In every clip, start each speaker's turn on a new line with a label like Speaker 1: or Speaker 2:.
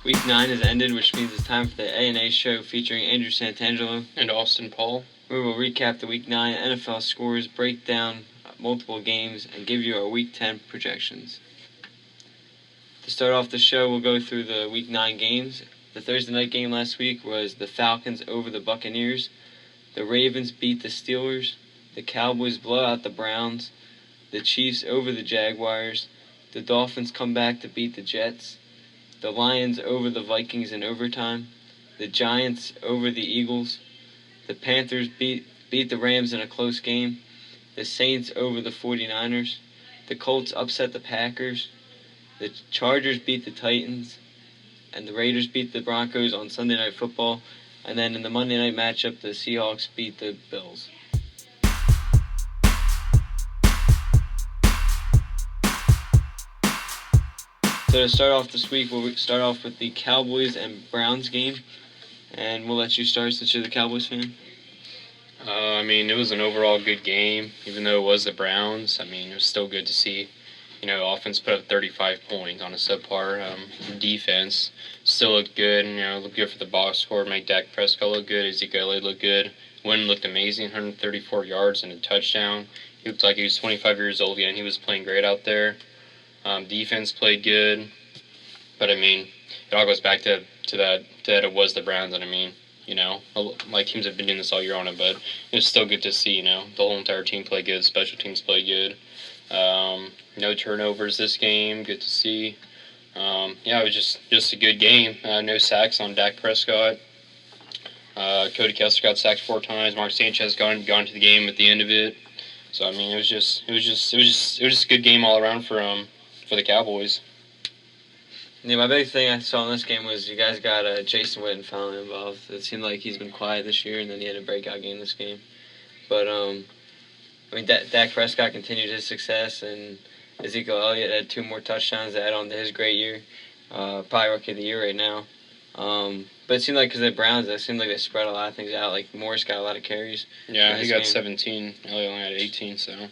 Speaker 1: Week 9 has ended, which means it's time for the A&A show featuring Andrew Santangelo
Speaker 2: and Austin Paul.
Speaker 1: We will recap the Week 9 NFL scores, break down multiple games, and give you our Week 10 projections. To start off the show, we'll go through the Week 9 games. The Thursday night game last week was the Falcons over the Buccaneers. The Ravens beat the Steelers. The Cowboys blow out the Browns. The Chiefs over the Jaguars. The Dolphins come back to beat the Jets. The Lions over the Vikings in overtime. The Giants over the Eagles. The Panthers beat the Rams in a close game. The Saints over the 49ers. The Colts upset the Packers. The Chargers beat the Titans. And the Raiders beat the Broncos on Sunday Night Football. And then in the Monday night matchup, the Seahawks beat the Bills. So to start off this week, we'll start off with the Cowboys and Browns game. And we'll let you start since you're the Cowboys fan.
Speaker 2: It was an overall good game, even though it was the Browns. It was still good to see, offense put up 35 points on a subpar defense. Still looked good, looked good for the box score, make Dak Prescott look good, Ezekiel Elliott look good. Wynn looked amazing, 134 yards and a touchdown. He looked like he was 25 years old again. He was playing great out there. Defense played good, but it all goes back to that it was the Browns, and like teams have been doing this all year on it, but it's still good to see, the whole entire team play good, special teams play good. No turnovers this game, good to see. It was just a good game. No sacks on Dak Prescott. Cody Kessler got sacked 4 times. Mark Sanchez gone to the game at the end of it. So it was just a good game all around for the Cowboys.
Speaker 1: Yeah, my big thing I saw in this game was you guys got Jason Witten finally involved. It seemed like he's been quiet this year, and then he had a breakout game this game. But Dak Prescott continued his success, and Ezekiel Elliott had 2 more touchdowns to add on to his great year. Probably Rookie of the Year right now. But it seemed like because of the Browns, it seemed like they spread a lot of things out. Like Morris got a lot of carries.
Speaker 2: Yeah, he got 17. Elliott only had 18, so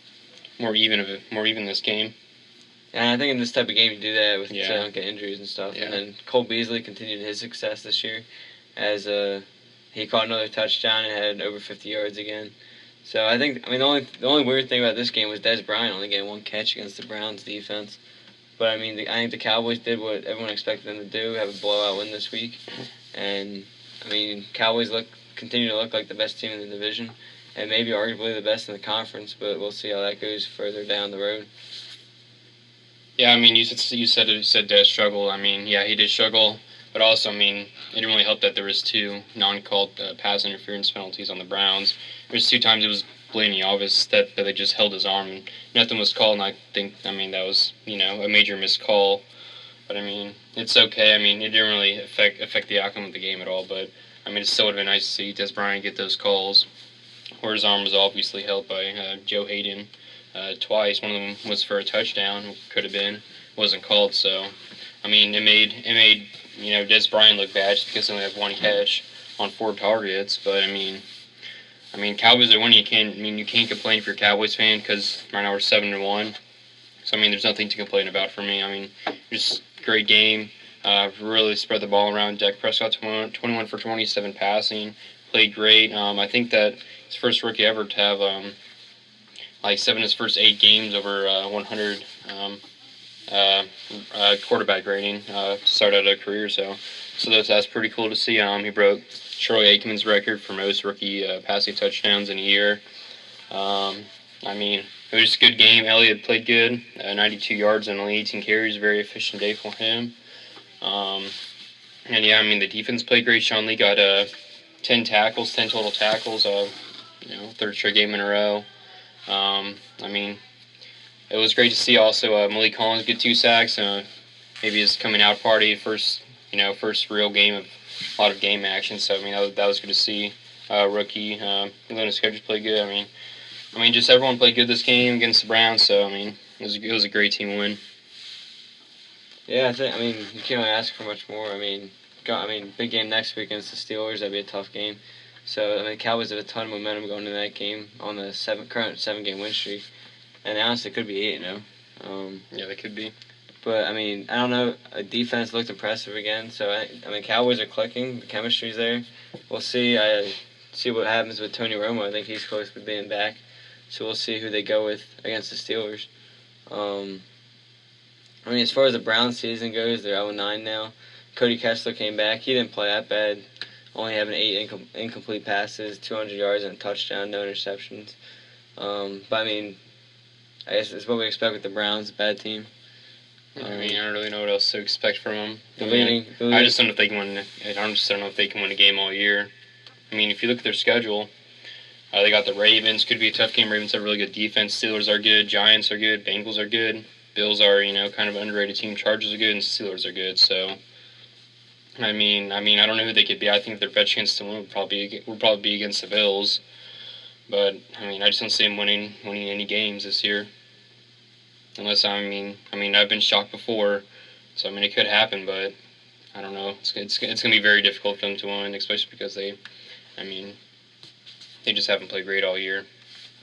Speaker 2: more even this game.
Speaker 1: And I think in this type of game, you do that with so you don't get injuries and stuff. Yeah. And then Cole Beasley continued his success this year as he caught another touchdown and had over 50 yards again. So I think, the only weird thing about this game was Dez Bryant only getting 1 catch against the Browns defense. But I think the Cowboys did what everyone expected them to do, have a blowout win this week. And Cowboys continue to look like the best team in the division, and maybe arguably the best in the conference. But we'll see how that goes further down the road.
Speaker 2: Yeah, you said Dez struggled. He did struggle, but also, it didn't really help that there was 2 non-called pass interference penalties on the Browns. There's 2 times it was blatantly obvious that they just held his arm and nothing was called, and I think, that was, a major missed call. But, it's okay. It didn't really affect the outcome of the game at all, but, it still would have been nice to see Dez Bryant get those calls, where his arm was obviously held by Joe Hayden. Twice. One of them was for a touchdown. Could have been. Wasn't called. So, it made Dez Bryant look bad just because they only have 1 catch on 4 targets. But Cowboys are winning. You can't complain if you're a Cowboys fan because right now we're 7-1. So there's nothing to complain about for me. Just great game. Really spread the ball around. Dak Prescott 21 for 27 passing. Played great. I think that his first rookie ever to have 7 of his first 8 games over 100 quarterback rating to start out a career. So that's pretty cool to see. He broke Troy Aikman's record for most rookie passing touchdowns in a year. It was just a good game. Elliott played good, 92 yards and only 18 carries. Very efficient day for him. The defense played great. Sean Lee got 10 total tackles. 3rd straight game in a row. It was great to see also Malik Collins get 2 sacks. Maybe his coming out party, first real game of a lot of game action. So that was good to see. Rookie, Leonard Scoggins played good. Just everyone played good this game against the Browns. So it was a great team win.
Speaker 1: Yeah, you can't really ask for much more. Big game next week against the Steelers. That'd be a tough game. So, the Cowboys have a ton of momentum going into that game on the current 7-game win streak. And honestly, it could be 8-0.
Speaker 2: Yeah, they could be.
Speaker 1: But I mean, I don't know. Defense looked impressive again. So I mean, Cowboys are clicking. The chemistry's there. We'll see. I see what happens with Tony Romo. I think he's close to being back. So we'll see who they go with against the Steelers. I mean, as far as the Browns season goes, they're 0-9 now. Cody Kessler came back. He didn't play that bad. Only having 8 incomplete passes, 200 yards and a touchdown, no interceptions. But I mean, I guess it's what we expect with the Browns, a bad team.
Speaker 2: I mean, I don't really know what else to expect from them.
Speaker 1: I
Speaker 2: just don't know if they can win. I just don't know if they can win a game all year. I mean, if you look at their schedule, they got the Ravens. Could be a tough game. Ravens have really good defense. Steelers are good. Giants are good. Bengals are good. Bills are, kind of an underrated team. Chargers are good, and Steelers are good. So, I mean, I don't know who they could be. I think their best chance to win would probably be against the Bills. But I mean, I just don't see them winning any games this year. Unless I mean, I've been shocked before, so I mean, it could happen, but I don't know. It's gonna be very difficult for them to win, especially because they just haven't played great all year.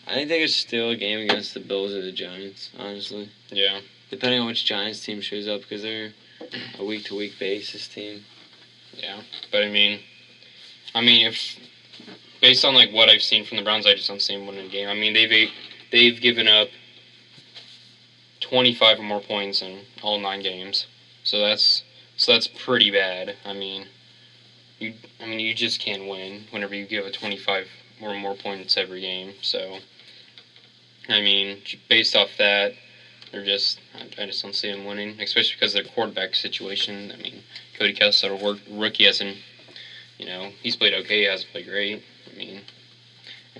Speaker 1: I think it's still a game against the Bills or the Giants, honestly.
Speaker 2: Yeah.
Speaker 1: Depending on which Giants team shows up, because they're a week-to-week basis team.
Speaker 2: Yeah, but I mean, if based on like what I've seen from the Browns, I just don't see them winning a game. I mean, they've given up 25 or more points in all 9 games, so that's pretty bad. I mean, you just can't win whenever you give a 25 or more points every game. So, I mean, based off that, I just don't see them winning, especially because of their quarterback situation. I mean, Cody Kessler, rookie, hasn't, he's played okay, he hasn't played great.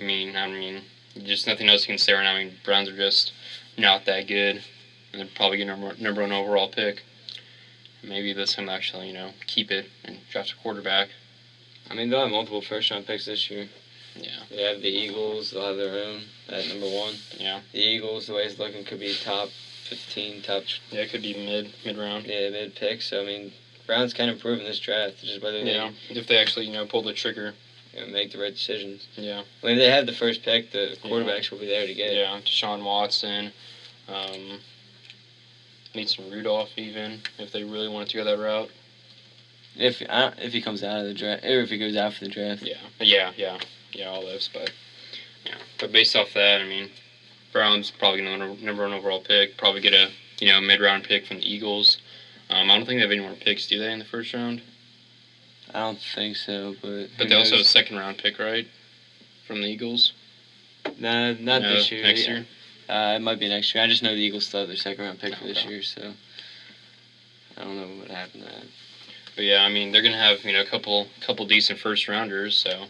Speaker 2: I mean, just nothing else you can say right now. I mean, Browns are just not that good, and they're probably getting number 1 overall pick. Maybe this time actually, keep it and draft a quarterback.
Speaker 1: I mean, they'll have multiple first-round picks this year.
Speaker 2: Yeah.
Speaker 1: They have the Eagles. They'll have their own at number 1.
Speaker 2: Yeah.
Speaker 1: The Eagles, the way it's looking, could be top 15, top.
Speaker 2: Yeah, it could be mid-round.
Speaker 1: Yeah, mid-pick. So, I mean, Browns can improve in this draft. Just whether
Speaker 2: if they actually, pull the trigger.
Speaker 1: Make the right decisions.
Speaker 2: Yeah.
Speaker 1: I mean, if they have the first pick, the quarterbacks will be there to get it.
Speaker 2: Yeah, Deshaun Watson, Mason Rudolph even, if they really wanted to go that route.
Speaker 1: If he comes out of the draft, or if he goes out for the draft.
Speaker 2: Yeah, olives, but But based off that, I mean, Browns probably going to number 1 overall pick, probably get a mid-round pick from the Eagles. I don't think they have any more picks, do they, in the first round?
Speaker 1: I don't think so, but
Speaker 2: they also have a second-round pick, right, from the Eagles?
Speaker 1: No, not this year.
Speaker 2: Next year?
Speaker 1: It might be next year. I just know the Eagles still have their second-round pick for this year, so I don't know what happened to that.
Speaker 2: But yeah, I mean, they're gonna have a couple decent first-rounders, so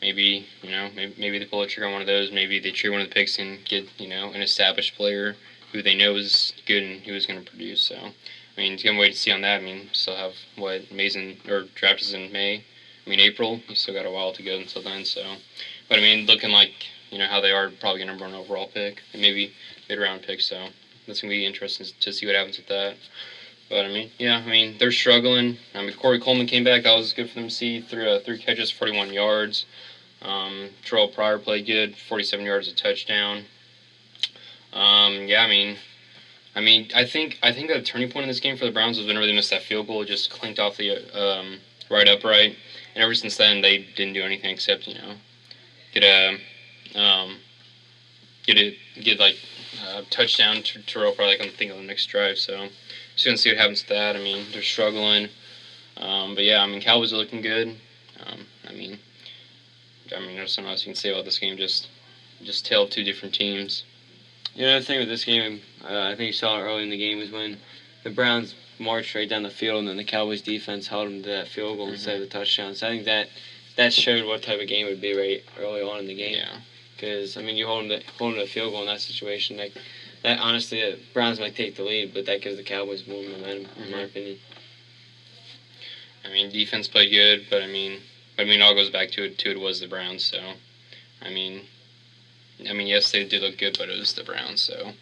Speaker 2: maybe maybe they pull a trigger on one of those. Maybe they trade one of the picks and get an established player who they know is good and who is going to produce. So, I mean, it's gonna wait to see on that. I mean, still have draft is in May. I mean, April. You still got a while to go until then. So, but I mean, looking like how they are, probably a number 1 overall pick and maybe mid-round pick. So that's gonna be interesting to see what happens with that. But I mean, they're struggling. I mean, Corey Coleman came back. That was good for them to see. 3 catches, 41 yards. Terrell Pryor played good, 47 yards, a touchdown. I think the turning point in this game for the Browns was whenever they missed that field goal. It just clinked off the right upright, and ever since then they didn't do anything except get a touchdown to Terrell Pryor. I think on the next drive. So just gonna see what happens with that. I mean, they're struggling, but yeah, I mean, Cowboys are looking good. There's something else you can say about this game. Just tale of 2 different teams.
Speaker 1: The thing with this game, I think you saw it early in the game, was when the Browns marched right down the field, and then the Cowboys defense held them to that field goal instead of the touchdown. So I think that showed what type of game it would be right early on in the game.
Speaker 2: Yeah.
Speaker 1: Because you hold them to a field goal in that situation, that honestly, the Browns might take the lead, but that gives the Cowboys more momentum, in my opinion.
Speaker 2: I mean, defense played good, but it all goes back to it was the Browns. So, yes, they did look good, but it was the Browns. So,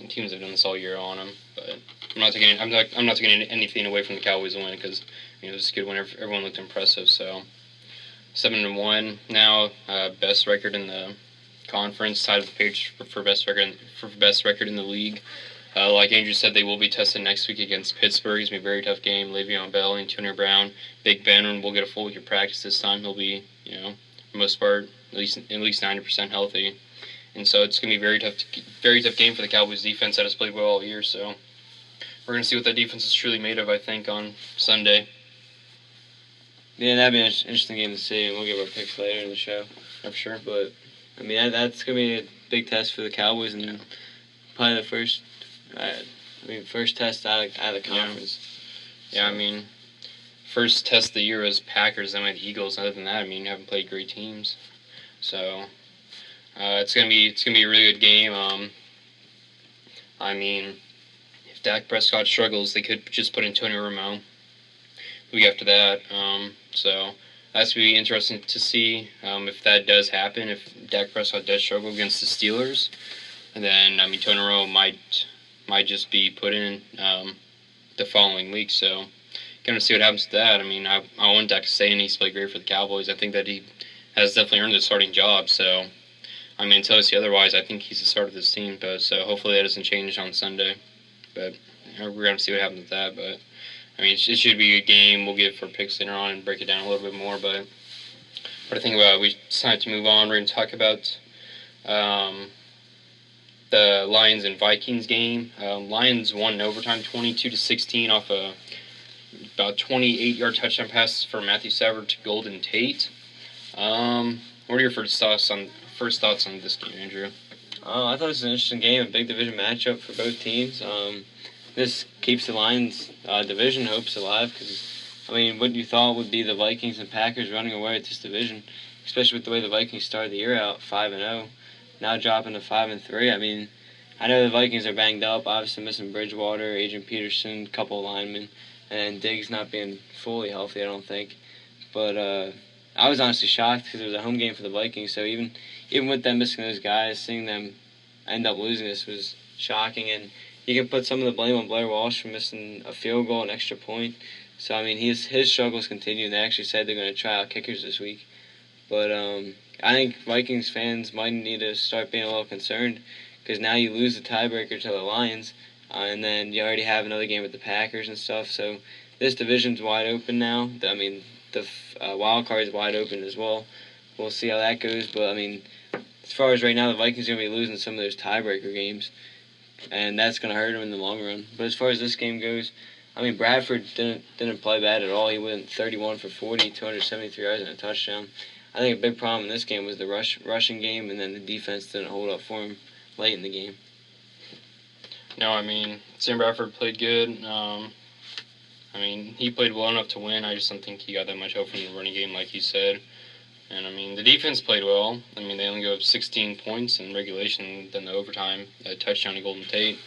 Speaker 2: teams have done this all year on them. But I'm not taking anything away from the Cowboys win because it was good when everyone looked impressive. So, 7-1 now, best record in the conference, tied with the Patriots for best record in the league. Like Andrew said, they will be tested next week against Pittsburgh. It's going to be a very tough game. Le'Veon Bell, Antonio Brown, Big Ben will get a full week of practice this time. He'll be, for the most part, at least 90% healthy. And so it's going to be very tough game for the Cowboys defense that has played well all year. So we're going to see what that defense is truly made of, I think, on Sunday.
Speaker 1: Yeah, that'd be an interesting game to see, and we'll give our picks later in the show.
Speaker 2: For sure.
Speaker 1: But, I mean, that's going to be a big test for the Cowboys, and probably the first test out of the conference.
Speaker 2: Yeah, I mean, first test of the year was Packers, then with Eagles. Other than that, I mean, you haven't played great teams. So it's gonna be a really good game. I mean, if Dak Prescott struggles, they could just put Antonio Romo the week after that. So that's gonna be interesting to see if that does happen. If Dak Prescott does struggle against the Steelers, and then I mean, Antonio Romo might just be put in the following week. So gonna see what happens to that. I mean, I want Dak to stay, and he's played great for the Cowboys. I think that he has definitely earned the starting job. So, I mean, until I see otherwise, I think he's the start of this team. But so hopefully that doesn't change on Sunday. But we're gonna see what happens with that. But I mean, it should be a good game. We'll get for picks later on and break it down a little bit more. But I think we decided to move on. We're gonna talk about the Lions and Vikings game. Lions won in overtime, 22-16, off a about 28-yard touchdown pass for Matthew Stafford to Golden Tate. What are your first thoughts on this game, Andrew?
Speaker 1: I thought it was an interesting game, a big division matchup for both teams. This keeps the Lions' division hopes alive because, I mean, what you thought would be the Vikings and Packers running away with this division, especially with the way the Vikings started the year out 5-0, now dropping to 5-3. I mean, I know the Vikings are banged up, obviously missing Bridgewater, Adrian Peterson, a couple of linemen, and Diggs not being fully healthy, I don't think. But I was honestly shocked because it was a home game for the Vikings, so even with them missing those guys, seeing them end up losing this was shocking. And you can put some of the blame on Blair Walsh for missing a field goal, an extra point. So, I mean, his struggles continue, and they actually said they're going to try out kickers this week. But I think Vikings fans might need to start being a little concerned because now you lose the tiebreaker to the Lions, and then you already have another game with the Packers and stuff. So this division's wide open now. I mean, the wild card is wide open as well. We'll see how that goes. But, I mean, as far as right now, the Vikings are going to be losing some of those tiebreaker games, and that's going to hurt them in the long run. But as far as this game goes, I mean, Bradford didn't play bad at all. He went 31 for 40, 273 yards and a touchdown. I think a big problem in this game was the rushing game, and then the defense didn't hold up for him late in the game.
Speaker 2: No, I mean, Sam Bradford played good. I mean, he played well enough to win. I just don't think he got that much help from the running game, like you said. And, I mean, the defense played well. I mean, they only gave up 16 points in regulation, then the overtime, a touchdown to Golden Tate.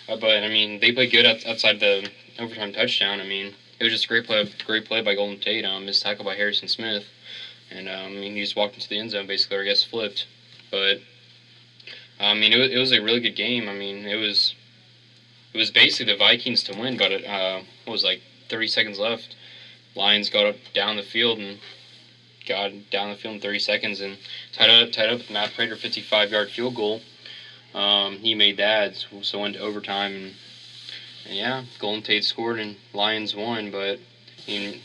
Speaker 2: But, I mean, they played good outside the overtime touchdown. I mean, it was just a great play by Golden Tate. Missed tackle by Harrison Smith. And, I mean, he just walked into the end zone, basically, or I guess flipped. But, I mean, it was a really good game. I mean, it was basically the Vikings to win, but it was like 30 seconds left. Lions got up down the field and got down the field in 30 seconds and tied up with Matt Prater 55-yard field goal. He made that, so went to overtime, and yeah, Golden Tate scored and Lions won. But I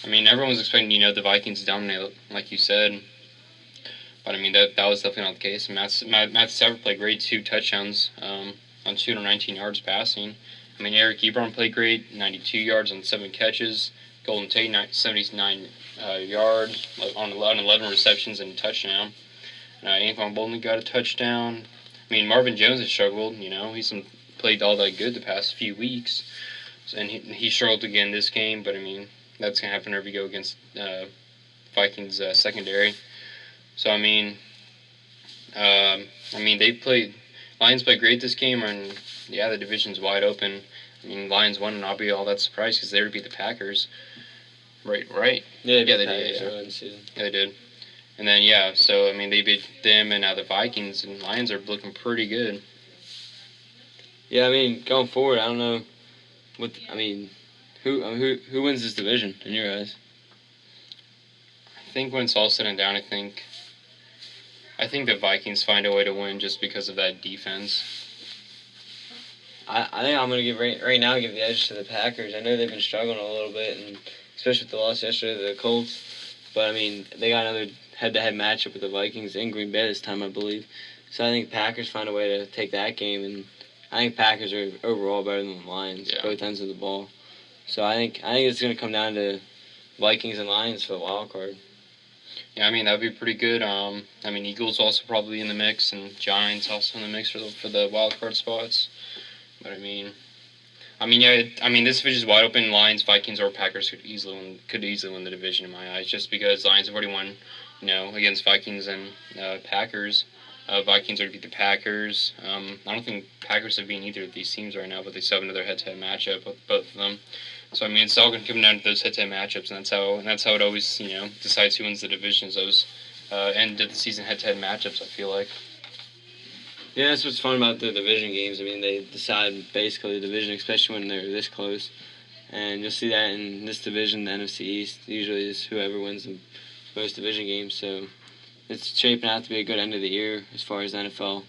Speaker 2: mean, everyone was expecting the Vikings to dominate, like you said. But I mean that was definitely not the case. Matt Stafford played great, 2 touchdowns on 219 yards passing. I mean, Eric Ebron played great, 92 yards on 7 catches. Golden Tate, 79 yards on 11 receptions and a touchdown. Anquan Boldin got a touchdown. I mean, Marvin Jones has struggled. He's played all that good the past few weeks. And he struggled again this game, but I mean, that's going to happen whenever you go against Vikings secondary. So, I mean, Lions played great this game, and yeah, the division's wide open. I mean, Lions won, and I'll be all that surprised because they would beat the Packers. Right?
Speaker 1: Yeah,
Speaker 2: they did. Yeah, they did. And then, yeah, so, I mean, they beat them, and now the Vikings and Lions are looking pretty good.
Speaker 1: Yeah, I mean, going forward, I don't know who wins this division in your eyes?
Speaker 2: I think when it's all said and done, I think the Vikings find a way to win just because of that defense.
Speaker 1: I think I'm gonna give right now give the edge to the Packers. I know they've been struggling a little bit, and especially with the loss yesterday to the Colts. But I mean, they got another head-to-head matchup with the Vikings in Green Bay this time, I believe. So I think Packers find a way to take that game, and I think Packers are overall better than the Lions, both ends of the ball. So I think it's gonna come down to Vikings and Lions for the wild card.
Speaker 2: Yeah, I mean that'd be pretty good. I mean Eagles also probably in the mix, and Giants also in the mix for the wild card spots. But yeah, this division is wide open. Lions, Vikings, or Packers could easily win the division in my eyes, just because Lions have already won, against Vikings and Packers. Vikings already beat the Packers. I don't think Packers have beaten either of these teams right now, but they still have another head-to-head matchup with both of them. So I mean, it's all going to come down to those head-to-head matchups, and that's how it always decides who wins the divisions. Those end of the season head-to-head matchups. I feel like.
Speaker 1: Yeah, that's what's fun about the division games. I mean, they decide basically the division, especially when they're this close. And you'll see that in this division, the NFC East, usually is whoever wins the most division games. So it's shaping out to be a good end of the year as far as NFL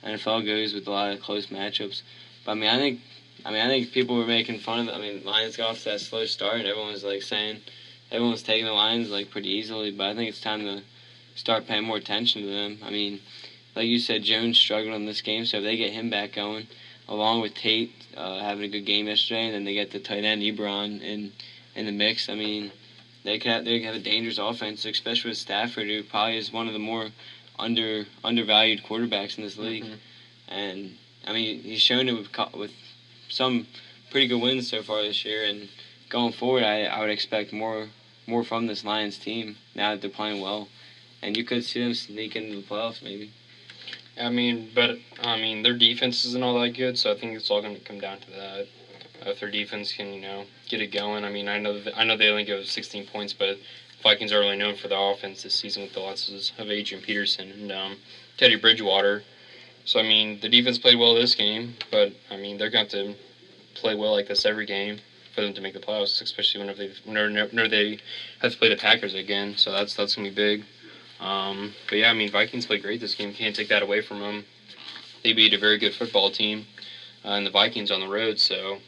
Speaker 1: goes, with a lot of close matchups. But I think people were making fun of it. I mean, Lions got off to that slow start, and everyone was saying everyone was taking the Lions pretty easily. But I think it's time to start paying more attention to them. I mean, like you said, Jones struggled in this game, so if they get him back going, along with Tate having a good game yesterday, and then they get the tight end Ebron in the mix, I mean, they could have a dangerous offense, especially with Stafford, who probably is one of the more undervalued quarterbacks in this league. Mm-hmm. And I mean, he's shown it with some pretty good wins so far this year, and going forward, I would expect more from this Lions team now that they're playing well, and you could see them sneak into the playoffs maybe.
Speaker 2: But their defense isn't all that good, so I think it's all going to come down to that. If their defense can, get it going. I mean, I know they only give 16 points, but Vikings are really known for the offense this season with the losses of Adrian Peterson and Teddy Bridgewater. So I mean, the defense played well this game, but I mean, they're going to have to play well like this every game for them to make the playoffs, especially whenever they have to play the Packers again. So that's going to be big. But yeah, I mean, Vikings played great this game. Can't take that away from them. They beat a very good football team, and the Vikings on the road. So,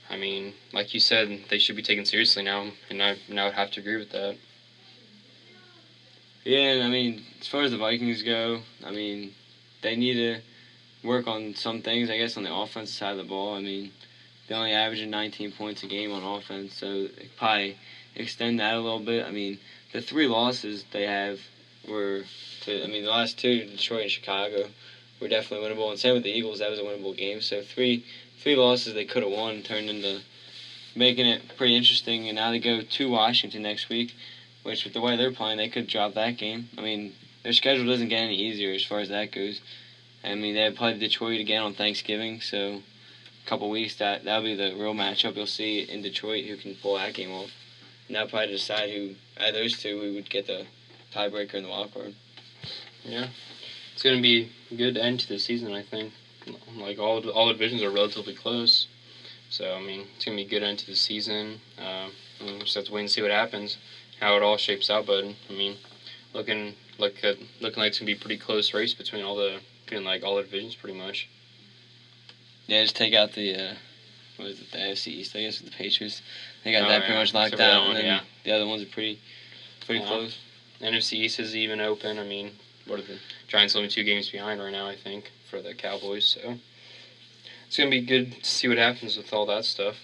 Speaker 2: I mean, like you said, they should be taken seriously now, and I would have to agree with that.
Speaker 1: Yeah, and I mean, as far as the Vikings go, I mean, they need to work on some things, I guess, on the offensive side of the ball. I mean, they're only averaging 19 points a game on offense, so they could probably extend that a little bit. I mean, the 3 losses they have were the last 2, Detroit and Chicago, were definitely winnable, and same with the Eagles. That was a winnable game. So three losses they could have won turned into making it pretty interesting. And now they go to Washington next week, which with the way they're playing, they could drop that game. I mean, their schedule doesn't get any easier as far as that goes. I mean, they play Detroit again on Thanksgiving, so a couple weeks that'll be the real matchup you'll see in Detroit, who can pull that game off. And that'll probably decide who out of those two we would get the tiebreaker in the wild card.
Speaker 2: Yeah, it's going to be a good end to the season, I think. Like all the divisions are relatively close, so I mean it's going to be a good end to the season. We just have to wait and see what happens, how it all shapes out. But I mean, looking like it's going to be a pretty close race between all the divisions, pretty much.
Speaker 1: Yeah, just take out the the AFC East, I guess, with the Patriots. They got that pretty much locked out, and then the other ones are pretty close.
Speaker 2: NFC East is even open. I mean, what are the Giants only 2 games behind right now, I think, for the Cowboys. So it's going to be good to see what happens with all that stuff.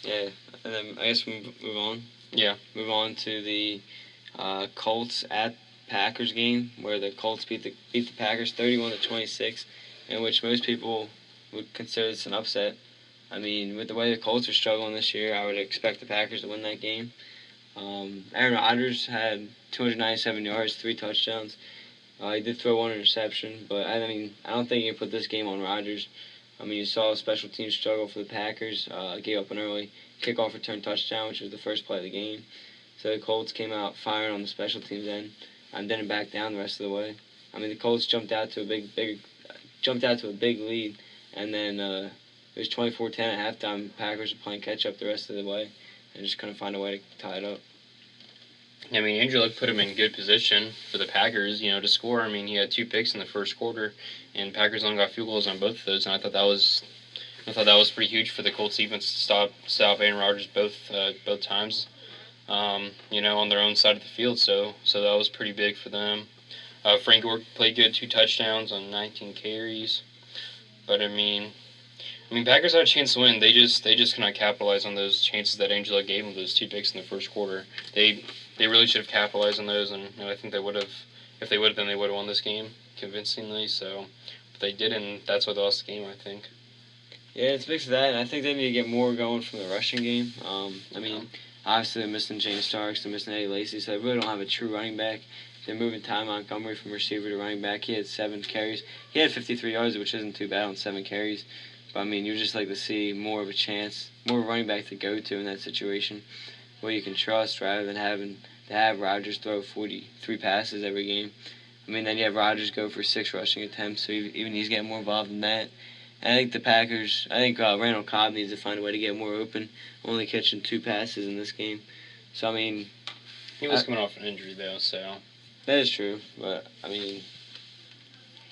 Speaker 1: Yeah, and then I guess we move on.
Speaker 2: Yeah.
Speaker 1: Move on to the Colts at Packers game, where the Colts beat the Packers 31-26, in which most people would consider this an upset. I mean, with the way the Colts are struggling this year, I would expect the Packers to win that game. Aaron Rodgers had 297 yards, 3 touchdowns. He did throw 1 interception, but I don't think you can put this game on Rodgers. I mean, you saw a special team struggle for the Packers. Gave up an early kickoff return touchdown, which was the first play of the game. So the Colts came out firing on the special teams end and didn't back down the rest of the way. I mean, the Colts jumped out to a big lead, and then it was 24-10 at halftime. Packers were playing catch up the rest of the way and just couldn't find a way to tie it up.
Speaker 2: I mean, Andrew Luck put him in good position for the Packers, to score. I mean, he had 2 picks in the first quarter, and Packers only got field goals on both of those, and I thought that was pretty huge for the Colts defense to stop Aaron Rodgers both times, on their own side of the field. So that was pretty big for them. Frank Gore played good, 2 touchdowns on 19 carries. But Packers had a chance to win. They just cannot capitalize on those chances that Angela gave them, those 2 picks in the first quarter. They really should have capitalized on those, and I think they would have. If they would have, then they would have won this game convincingly. So, but they didn't. That's why they lost the game, I think.
Speaker 1: Yeah, it's a mix of that, and I think they need to get more going from the rushing game. Obviously they're missing James Starks, they're missing Eddie Lacy, so they really don't have a true running back. They're moving Ty Montgomery from receiver to running back. He had 7 carries. He had 53 yards, which isn't too bad on 7 carries. But, you'd just like to see more of a chance, more running back to go to in that situation where you can trust rather than having to have Rodgers throw 43 passes every game. Then you have Rodgers go for 6 rushing attempts, so even he's getting more involved in that. And I think the Packers, Randall Cobb needs to find a way to get more open, only catching 2 passes in this game. So,
Speaker 2: he was coming off an injury, though, so.
Speaker 1: That is true, but, I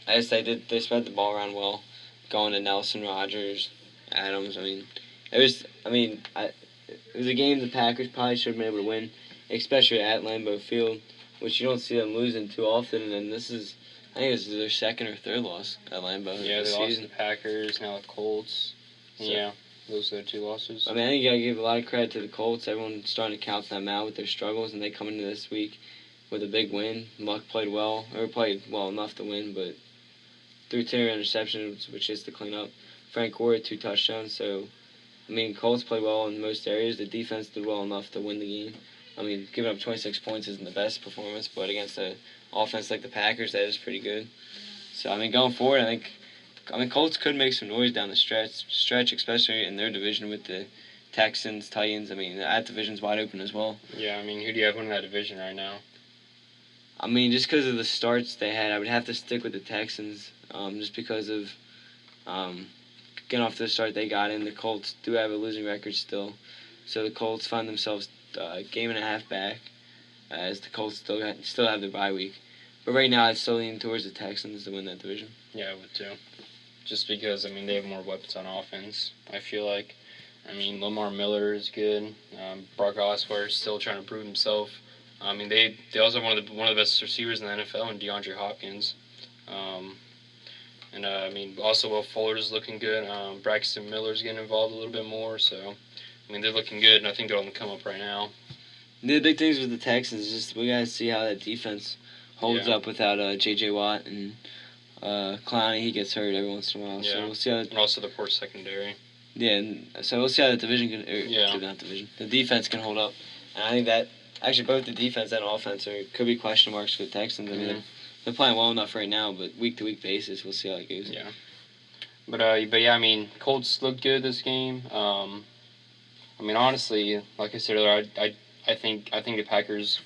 Speaker 1: guess they spread the ball around well, going to Nelson, Rodgers, Adams. It was a game the Packers probably should have been able to win, especially at Lambeau Field, which you don't see them losing too often, and then I think this is their second or third loss at Lambeau.
Speaker 2: Yeah,
Speaker 1: this
Speaker 2: they lost
Speaker 1: season.
Speaker 2: to the Packers, now the Colts. So, yeah, those are their 2 losses.
Speaker 1: I think you got to give a lot of credit to the Colts. Everyone's starting to count them out with their struggles, and they come into this week with a big win. Luck played well enough to win, but threw 10 interceptions, which is to clean up. Frank Gore had 2 touchdowns, so Colts played well in most areas. The defense did well enough to win the game. Giving up 26 points isn't the best performance, but against an offense like the Packers, that is pretty good. So, going forward, I think Colts could make some noise down the stretch, especially in their division with the Texans, Titans. That division's wide open as well.
Speaker 2: Yeah, who do you have winning that division right now?
Speaker 1: Just because of the starts they had, I would have to stick with the Texans, just because of getting off to the start they got in. The Colts do have a losing record still, so the Colts find themselves a game and a half back, as the Colts still have their bye week. But right now, I'd still lean towards the Texans to win that division.
Speaker 2: Yeah, I would too. Just because, they have more weapons on offense, I feel like. Lamar Miller is good. Brock Osweiler is still trying to prove himself. They also have one of the best receivers in the NFL in DeAndre Hopkins. Also Will Fuller's looking good. Braxton Miller's getting involved a little bit more. So, they're looking good, and I think they're on the come up right now.
Speaker 1: The big things with the Texans is just we got to see how that defense holds up without J.J. Watt and Clowney. He gets hurt every once in a while.
Speaker 2: Yeah.
Speaker 1: So we'll see how.
Speaker 2: And also the poor secondary.
Speaker 1: Yeah, so we'll see how the division the defense can hold up. And I think that actually both the defense and offense could be question marks for the Texans. They're playing well enough right now, but week-to-week basis, we'll see how it goes.
Speaker 2: Yeah. But Colts looked good this game. Honestly, like I said earlier, I think the Packers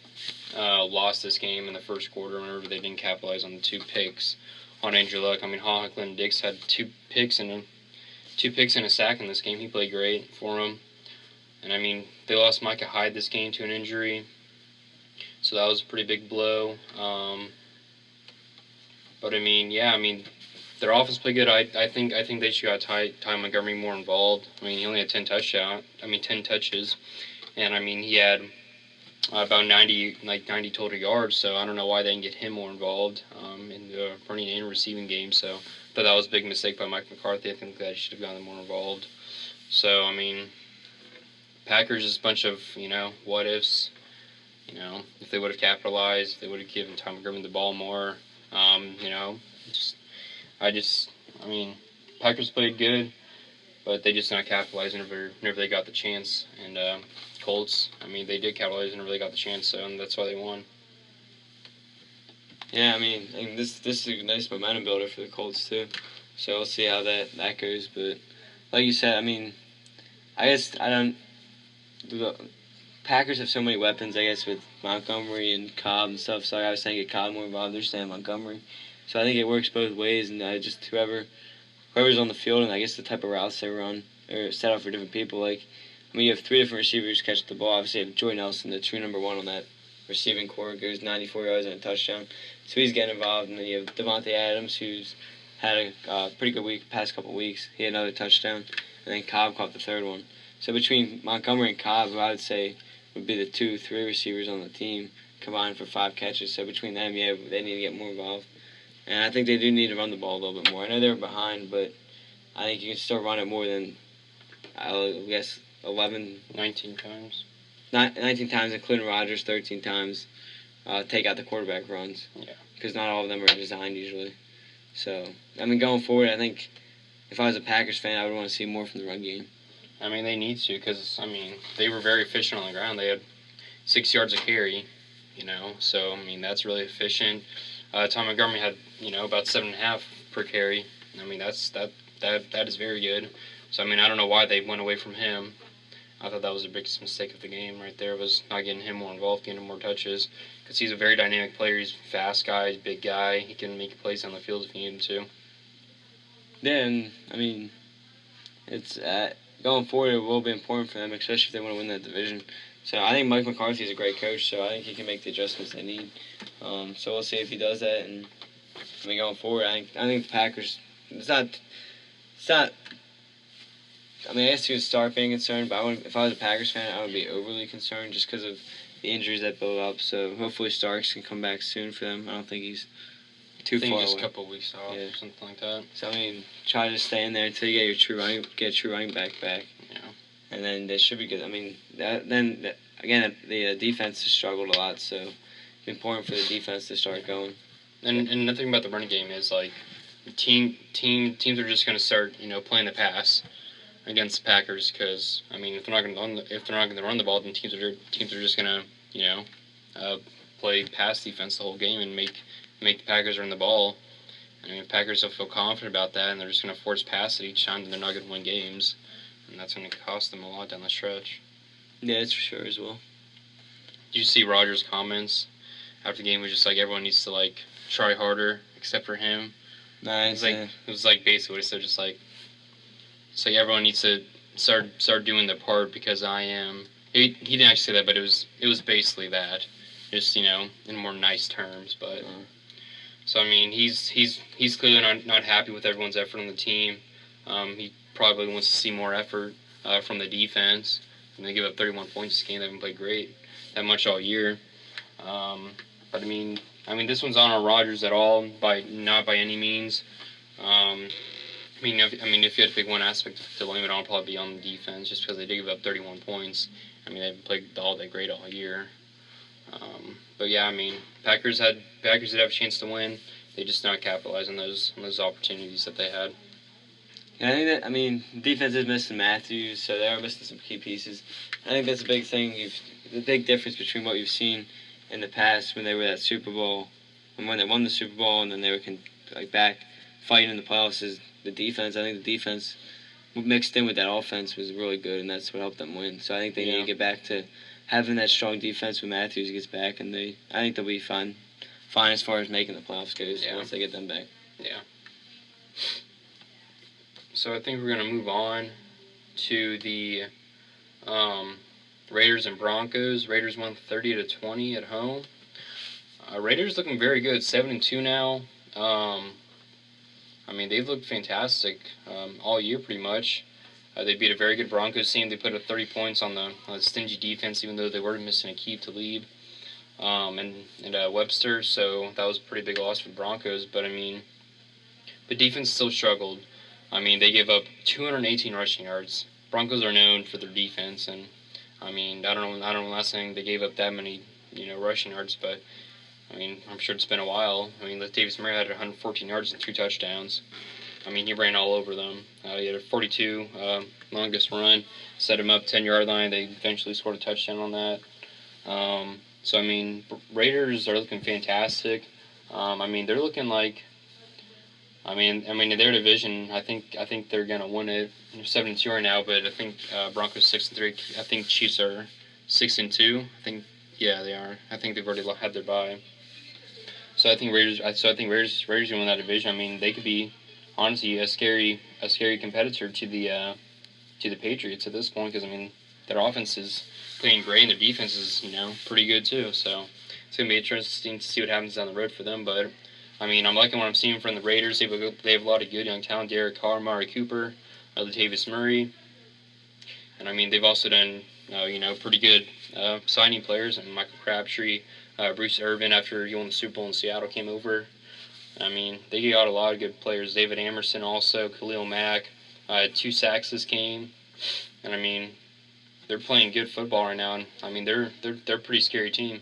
Speaker 2: lost this game in the first quarter whenever they didn't capitalize on the 2 picks on Andrew Luck. Hocklin Dix had 2 picks and a sack in this game. He played great for them. And they lost Micah Hyde this game to an injury, so that was a pretty big blow. But their offense played good. I think they should got Ty Montgomery more involved. He only had 10 touches, and he had about 90 total yards. So I don't know why they didn't get him more involved in the running and receiving game. So I thought that was a big mistake by Mike McCarthy. I think that he should have gotten them more involved. So Packers is a bunch of what ifs. If they would have capitalized, if they would have given Ty Montgomery the ball more. Packers played good, but they just not capitalized whenever they got the chance. And Colts, they did capitalize whenever they got the chance, so and that's why they won.
Speaker 1: Yeah, this is a nice momentum builder for the Colts too. So we'll see how that goes. But like you said, I guess the Packers have so many weapons, I guess, with Montgomery and Cobb and stuff, so I was saying get Cobb more involved. They're saying Montgomery. So I think it works both ways, and just whoever's on the field and I guess the type of routes they run are set up for different people. You have 3 different receivers catch the ball. Obviously, you have Joy Nelson, the true number 1 on that receiving core, goes 94 yards and a touchdown. So he's getting involved. And then you have Devontae Adams, who's had a pretty good week past couple weeks. He had another touchdown. And then Cobb caught the third one. So between Montgomery and Cobb, who I would say would be the 2-3 receivers on the team, combined for 5 catches. So between them, yeah, they need to get more involved. And I think they do need to run the ball a little bit more. I know they were behind, but I think you can still run it more than, I guess,
Speaker 2: 19 times.
Speaker 1: 19 times, including Rodgers, 13 times. Take out the quarterback runs.
Speaker 2: Yeah.
Speaker 1: Because not all of them are designed usually. So, I mean, going forward, I think if I was a Packers fan, I would want to see more from the run game.
Speaker 2: I mean, they need to because, I mean, they were very efficient on the ground. They had 6 yards a carry, So, I mean, that's really efficient. Tom Montgomery had, about 7.5 per carry. I mean, that is very good. So, I mean, I don't know why they went away from him. I thought that was the biggest mistake of the game right there, was not getting him more involved, getting him more touches. Because he's a very dynamic player. He's a fast guy, he's a big guy. He can make plays on the field if you need him to.
Speaker 1: Yeah, and, I mean, it's going forward, it will be important for them, especially if they want to win that division. So I think Mike McCarthy's a great coach, so I think he can make the adjustments they need. So we'll see if he does that. And I mean, going forward, I think the Packers. It's not. I mean, I guess he would start being concerned, but if I was a Packers fan, I would be overly concerned just because of the injuries that build up. So hopefully Starks can come back soon for them. I don't think he's too far away.
Speaker 2: Just a couple of weeks off, or something like that.
Speaker 1: So I mean, try to stay in there until you get a true running back.
Speaker 2: Yeah.
Speaker 1: And then they should be good. I mean, again, the defense has struggled a lot, so it's important for the defense to start going.
Speaker 2: And another thing about the running game is like teams are just going to start playing the pass against the Packers because I mean if they're not going to run the ball, then teams are just going to play pass defense the whole game and make the Packers run the ball. I mean, if Packers don't feel confident about that and they're just going to force pass it each time, then they're not going to win games. And that's going to cost them a lot down the stretch.
Speaker 1: Yeah, that's for sure as well.
Speaker 2: Did you see Rodgers' comments after the game? It was just like everyone needs to like try harder except for him.
Speaker 1: Nice.
Speaker 2: It was like basically what he said. Just like it's like everyone needs to start doing their part because I am. He didn't actually say that, but it was basically that. Just in more nice terms, but. So I mean, he's clearly not happy with everyone's effort on the team. He probably wants to see more effort from the defense. And they give up 31 points this game. They haven't played great that much all year. But I mean, this one's not on Rodgers at all. Not by any means. If you had to pick one aspect to blame it on, probably be on the defense, just because they did give up 31 points. I mean, they haven't played all that great all year. But yeah, I mean, Packers did have a chance to win. They just not capitalized on those opportunities that they had.
Speaker 1: Yeah, I think defense is missing Matthews, so they are missing some key pieces. I think that's a big thing. The big difference between what you've seen in the past when they were at Super Bowl and when they won the Super Bowl and then they were back fighting in the playoffs is the defense. I think the defense mixed in with that offense was really good, and that's what helped them win. So I think they need to get back to having that strong defense when Matthews gets back, and I think they'll be fine as far as making the playoffs goes once they get them back.
Speaker 2: Yeah. So I think we're going to move on to the Raiders and Broncos. Raiders won 30-20 at home. Raiders looking very good, 7-2 now. They've looked fantastic all year pretty much. They beat a very good Broncos team. They put up 30 points on the stingy defense, even though they were missing Aqib Talib and Webster. So that was a pretty big loss for the Broncos. But the defense still struggled. They gave up 218 rushing yards. Broncos are known for their defense, and I don't know last time they gave up that many rushing yards, but I'm sure it's been a while. Latavius Murray had 114 yards and 2 touchdowns. He ran all over them. He had a 42 longest run, set him up 10-yard line. They eventually scored a touchdown on that. Raiders are looking fantastic. They're looking like. In their division, I think they're gonna win it. They're 7-2 right now, but I think Broncos 6-3. I think Chiefs are 6-2. They are. I think they've already had their bye. So I think Raiders gonna win that division. They could be honestly a scary competitor to the Patriots at this point because their offense is playing great and their defense is pretty good too. So it's gonna be interesting to see what happens down the road for them. But I mean, I'm liking what I'm seeing from the Raiders. They have a lot of good young talent: Derek Carr, Amari Cooper, Latavius Murray, and I mean they've also done pretty good signing players. And Michael Crabtree, Bruce Irvin after he won the Super Bowl in Seattle came over. I mean, they got a lot of good players. David Amerson also, Khalil Mack, 2 sacks this game, and I mean, they're playing good football right now. And I mean, they're a pretty scary team.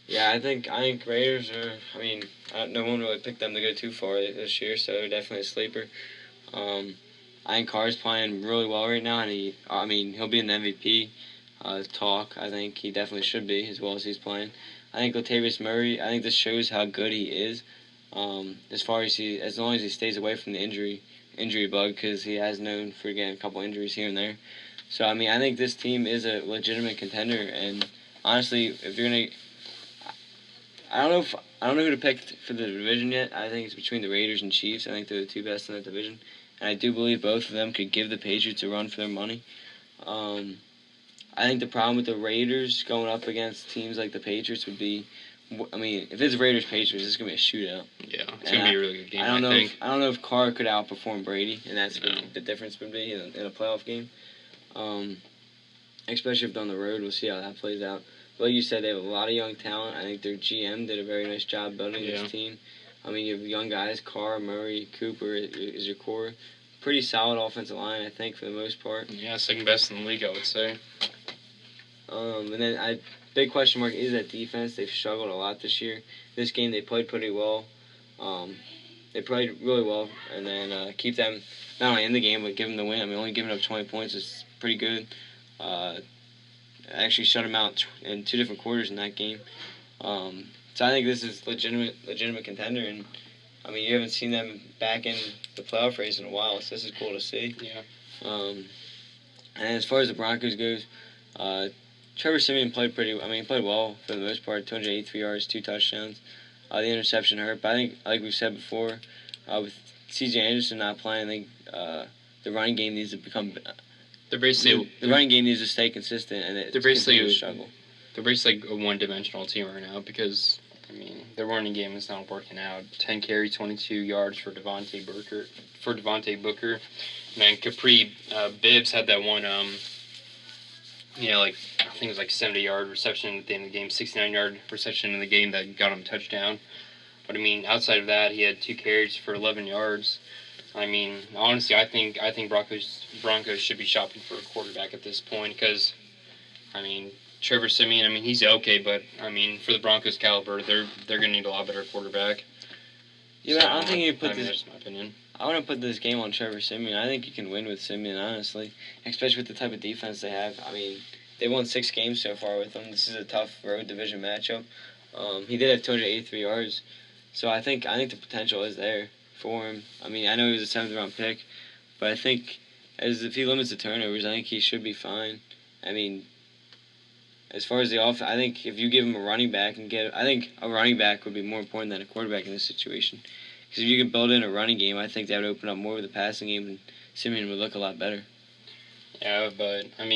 Speaker 1: Yeah, I think Raiders are. I mean, no one really picked them to go too far this year, so they're definitely a sleeper. I think Carr's playing really well right now, and he'll be in the MVP talk. I think he definitely should be as well as he's playing. I think Latavius Murray. I think this shows how good he is. As long as he stays away from the injury bug, because he has known for getting a couple injuries here and there. So I mean, I think this team is a legitimate contender, and honestly, if you're gonna, I don't know who to pick for the division yet. I think it's between the Raiders and Chiefs. I think they're the 2 best in that division, and I do believe both of them could give the Patriots a run for their money. I think the problem with the Raiders going up against teams like the Patriots would be, I mean, if it's Raiders Patriots, it's gonna be a shootout.
Speaker 2: Yeah, it's gonna be a really good game. I
Speaker 1: don't know if Carr could outperform Brady, and that's what the difference would be in a playoff game. Especially if on the road, we'll see how that plays out. But like you said, they have a lot of young talent. I think their GM did a very nice job building this team. I mean, you have young guys: Carr, Murray, Cooper is your core. Pretty solid offensive line, I think, for the most part.
Speaker 2: Yeah, second best in the league, I would say.
Speaker 1: And then big question mark is that defense. They've struggled a lot this year. This game they played pretty well. They played really well, and then keep them not only in the game but give them the win. I mean, only giving up 20 points is pretty good. Actually shut them out in 2 different quarters in that game. So I think this is legitimate contender, and I mean you haven't seen them back in the playoff race in a while, so this is cool to see.
Speaker 2: Yeah.
Speaker 1: And as far as the Broncos goes, Trevor Siemian played well for the most part. 283 yards, 2 touchdowns. The interception hurt, but I think, like we've said before, with C.J. Anderson not playing, I think the running game needs to become. The running game needs to stay consistent, and it's basically a struggle.
Speaker 2: They're basically a one-dimensional team right now because I mean their running game is not working out. 10 carries, 22 yards for Devontae Booker, and then Capri Bibbs had that one. I think it was like 70-yard reception at the end of the game, 69-yard reception in the game that got him a touchdown. But I mean, outside of that, he had 2 carries for 11 yards. I mean, honestly, I think Broncos should be shopping for a quarterback at this point because, I mean, Trevor Siemian, I mean, he's okay, but I mean, for the Broncos' caliber, they're gonna need a lot better quarterback.
Speaker 1: Yeah, so, I don't think you put this.
Speaker 2: That's my opinion.
Speaker 1: I want to put this game on Trevor Siemian. I think you can win with Siemian, honestly, especially with the type of defense they have. I mean, they won 6 games so far with him. This is a tough road division matchup. He did have 283 yards, so I think the potential is there for him. I mean, I know he was a 7th-round pick, but I think if he limits the turnovers, I think he should be fine. I mean, as far as the offense, I think if you give him a running back I think a running back would be more important than a quarterback in this situation. Because if you can build in a running game, I think that would open up more of the passing game, and Siemian would look a lot better.
Speaker 2: Yeah, but I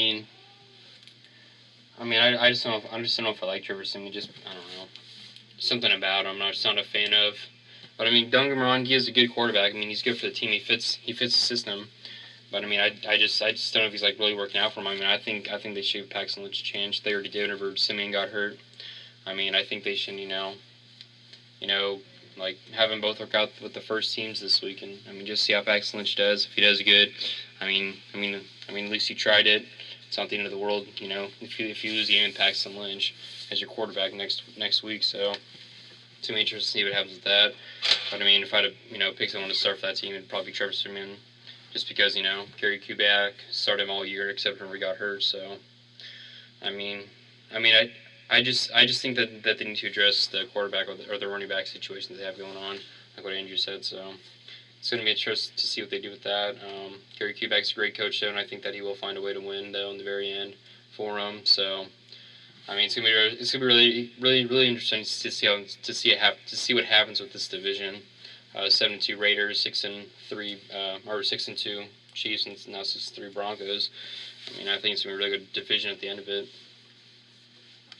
Speaker 2: just don't know if I like Trevor Siemian. Just I don't know, something about him. I'm just not a fan of. But I mean, don't get me wrong, he is a good quarterback. I mean, he's good for the team. He fits the system. But I mean, I just don't know if he's like really working out for him. I mean, I think they should give Paxton Lynch a chance. They already did whenever Siemian got hurt. I mean, I think they should like have them both work out with the first teams this week, and I mean, just see how Paxton Lynch does. If he does good, I mean, at least he tried it. It's not the end of the world, If you lose the game with Paxton Lynch as your quarterback next week, so it's gonna be interesting to see what happens with that. But I mean, if I had to pick someone to start for that team, it'd probably be Trevor Siemian, just because Gary Kubiak started him all year except when he got hurt. So I just think that they need to address the quarterback or the running back situation that they have going on, like what Andrew said. So it's going to be interesting to see what they do with that. Gary Kubiak's a great coach, though, and I think that he will find a way to win, though, in the very end for him. So I mean, it's gonna be really, really, really interesting to see what happens with this division. 7-2 Raiders, 6-3 or 6-2 Chiefs, and now 6-3 Broncos. I think it's gonna be a really good division at the end of it.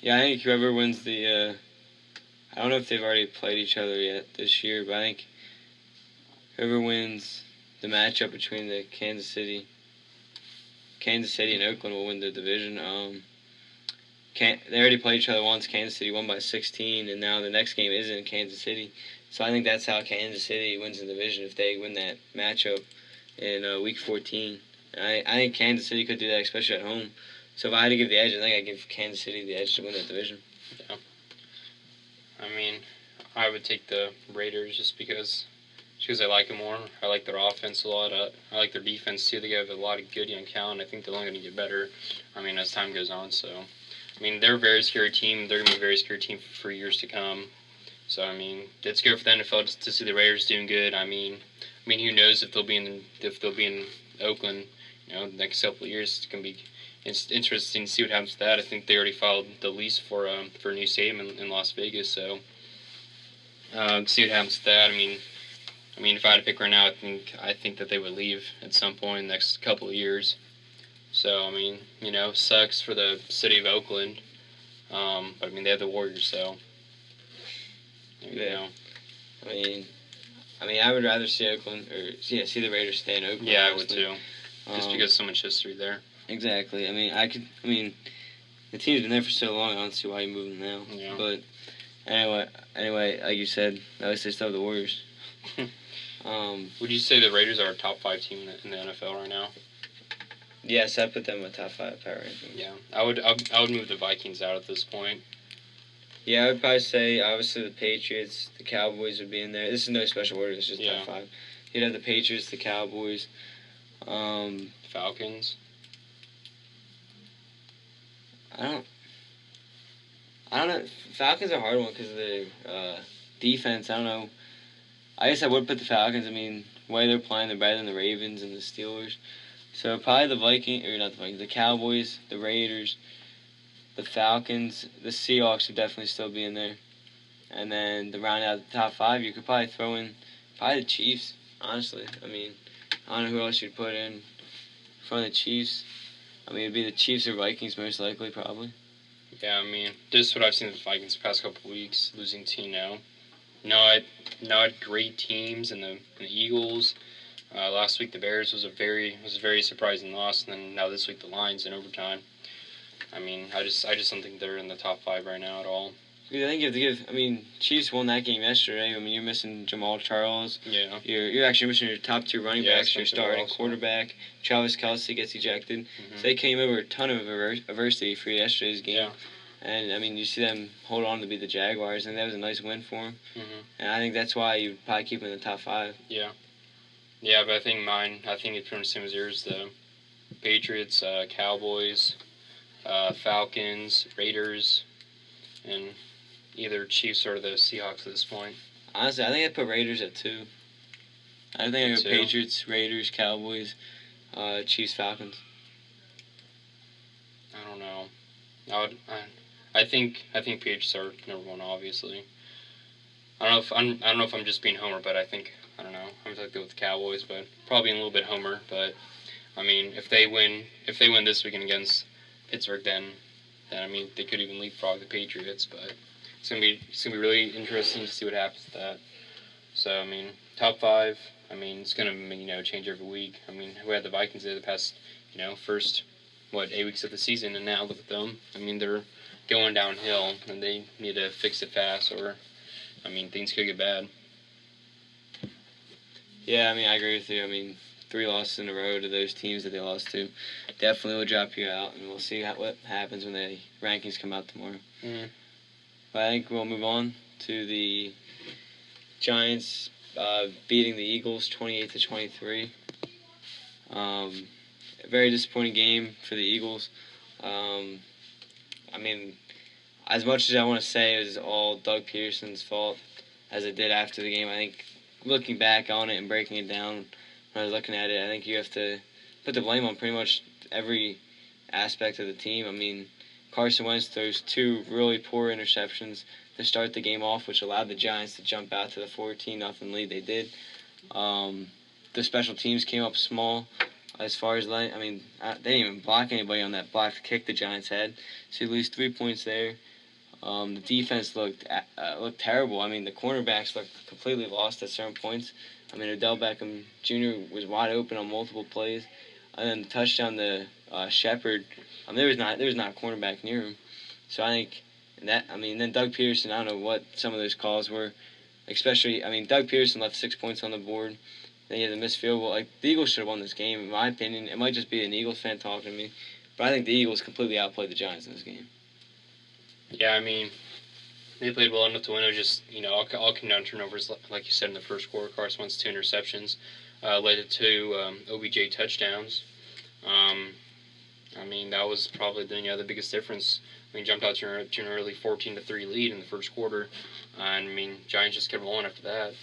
Speaker 1: Yeah, I think whoever wins the I don't know if they've already played each other yet this year, but I think whoever wins the matchup between the Kansas City and Oakland will win the division. They already played each other once. Kansas City won by 16, and now the next game is in Kansas City. So I think that's how Kansas City wins the division if they win that matchup in Week 14. And I think Kansas City could do that, especially at home. So if I had to give the edge, I think I'd give Kansas City the edge to win that division.
Speaker 2: Yeah. I mean, I would take the Raiders just because I like them more. I like their offense a lot. I like their defense too. They have a lot of good young talent. I think they're only going to get better. I mean, as time goes on. So, I mean, they're a very scary team. They're going to be a very scary team for years to come. So, I mean, it's good for the NFL to see the Raiders doing good. I mean, who knows if they'll be in Oakland, the next couple of years. It's going to be interesting to see what happens to that. I think they already filed the lease for a new stadium in Las Vegas. So, see what happens to that. I mean, if I had to pick right now, I think that they would leave at some point in the next couple of years. So, I mean, sucks for the city of Oakland. But I mean, they have the Warriors, so there you go.
Speaker 1: I mean, I would rather see Oakland see the Raiders stay in Oakland.
Speaker 2: Yeah, I would too. Just because so much history there.
Speaker 1: Exactly. I mean, the team's been there for so long. I don't see why you move them now.
Speaker 2: Yeah.
Speaker 1: But anyway, like you said, at least they still have the Warriors.
Speaker 2: Would you say the Raiders are a top 5 team in the NFL right now?
Speaker 1: Yes, I put them in the top 5 power rankings.
Speaker 2: Yeah, I would move the Vikings out at this point.
Speaker 1: Yeah, I would probably say obviously the Patriots, the Cowboys would be in there. This is no special order. It's just top 5. You'd have the Patriots, the Cowboys,
Speaker 2: Falcons.
Speaker 1: I don't know. Falcons are a hard one because of their defense. I don't know. I guess I would put the Falcons. I mean, the way they're playing, they're better than the Ravens and the Steelers. So probably the Cowboys, the Raiders, the Falcons, the Seahawks would definitely still be in there. And then to round out the top 5, you could probably throw in the Chiefs, honestly. I mean, I don't know who else you'd put in front of the Chiefs. I mean, it'd be the Chiefs or Vikings most likely, probably.
Speaker 2: Yeah, I mean, this is what I've seen with the Vikings the past couple of weeks, losing to not great teams, and the Eagles. Last week the Bears was a very surprising loss, and then now this week the Lions in overtime. I mean, I just don't think they're in the top 5 right now at all.
Speaker 1: I think you have to give. I mean, Chiefs won that game yesterday. I mean, you're missing Jamal Charles.
Speaker 2: Yeah.
Speaker 1: You're actually missing your top 2 running backs. Your starting quarterback, Travis Kelce, gets ejected.
Speaker 2: Mm-hmm.
Speaker 1: So they came over a ton of adversity for yesterday's game.
Speaker 2: Yeah.
Speaker 1: And I mean, you see them hold on to beat the Jaguars, and that was a nice win for them.
Speaker 2: Mm-hmm.
Speaker 1: And I think that's why you'd probably keep them in the top 5.
Speaker 2: Yeah. Yeah, but I think it's pretty much the same as yours. The Patriots, Cowboys, Falcons, Raiders, and either Chiefs or the Seahawks at this point.
Speaker 1: Honestly, I think I'd put Raiders at 2. I think I'd go
Speaker 2: 2.
Speaker 1: Patriots, Raiders, Cowboys, Chiefs, Falcons.
Speaker 2: I don't know. I think Patriots are number 1, obviously. I don't know if I'm just being homer, but I don't know. I'm going to go with the Cowboys, but probably a little bit homer. But I mean, if they win this weekend against Pittsburgh, then I mean they could even leapfrog the Patriots. But it's gonna be really interesting to see what happens to that. So I mean, top 5. I mean, it's gonna change every week. I mean, we had the Vikings there the past first 8 weeks of the season, and now look at them. I mean, they're going downhill, and they need to fix it fast, or I mean, things could get bad.
Speaker 1: Yeah, I mean, I agree with you. I mean, 3 losses in a row to those teams that they lost to definitely will drop you out, and we'll see what happens when the rankings come out tomorrow.
Speaker 2: Mm-hmm.
Speaker 1: But I think we'll move on to the Giants beating the Eagles 28-23. A very disappointing game for the Eagles. I mean, as much as I want to say it was all Doug Peterson's fault, as it did after the game, I think looking back on it and breaking it down, when I was looking at it, I think you have to put the blame on pretty much every aspect of the team. I mean, Carson Wentz throws 2 really poor interceptions to start the game off, which allowed the Giants to jump out to the 14-0 lead they did. The special teams came up small as far as they didn't even block anybody on that block to kick the Giants' head. So you lose 3 points there. The defense looked terrible. I mean, the cornerbacks looked completely lost at certain points. I mean, Odell Beckham Jr. was wide open on multiple plays, and then the touchdown to Shepard. There was not a cornerback near him. So I think then Doug Peterson. I don't know what some of those calls were, especially. I mean, Doug Peterson left 6 points on the board. Then he had the missed field goal. Like, the Eagles should have won this game, in my opinion. It might just be an Eagles fan talking to me, but I think the Eagles completely outplayed the Giants in this game.
Speaker 2: Yeah, I mean, they played well enough to win. It was just, all came down to turnovers, like you said in the first quarter. Carson Wentz 2 interceptions, led to 2 OBJ touchdowns. I mean, that was probably the biggest difference. I mean, jumped out to an early 14-3 lead in the first quarter, and I mean, Giants just kept rolling after that.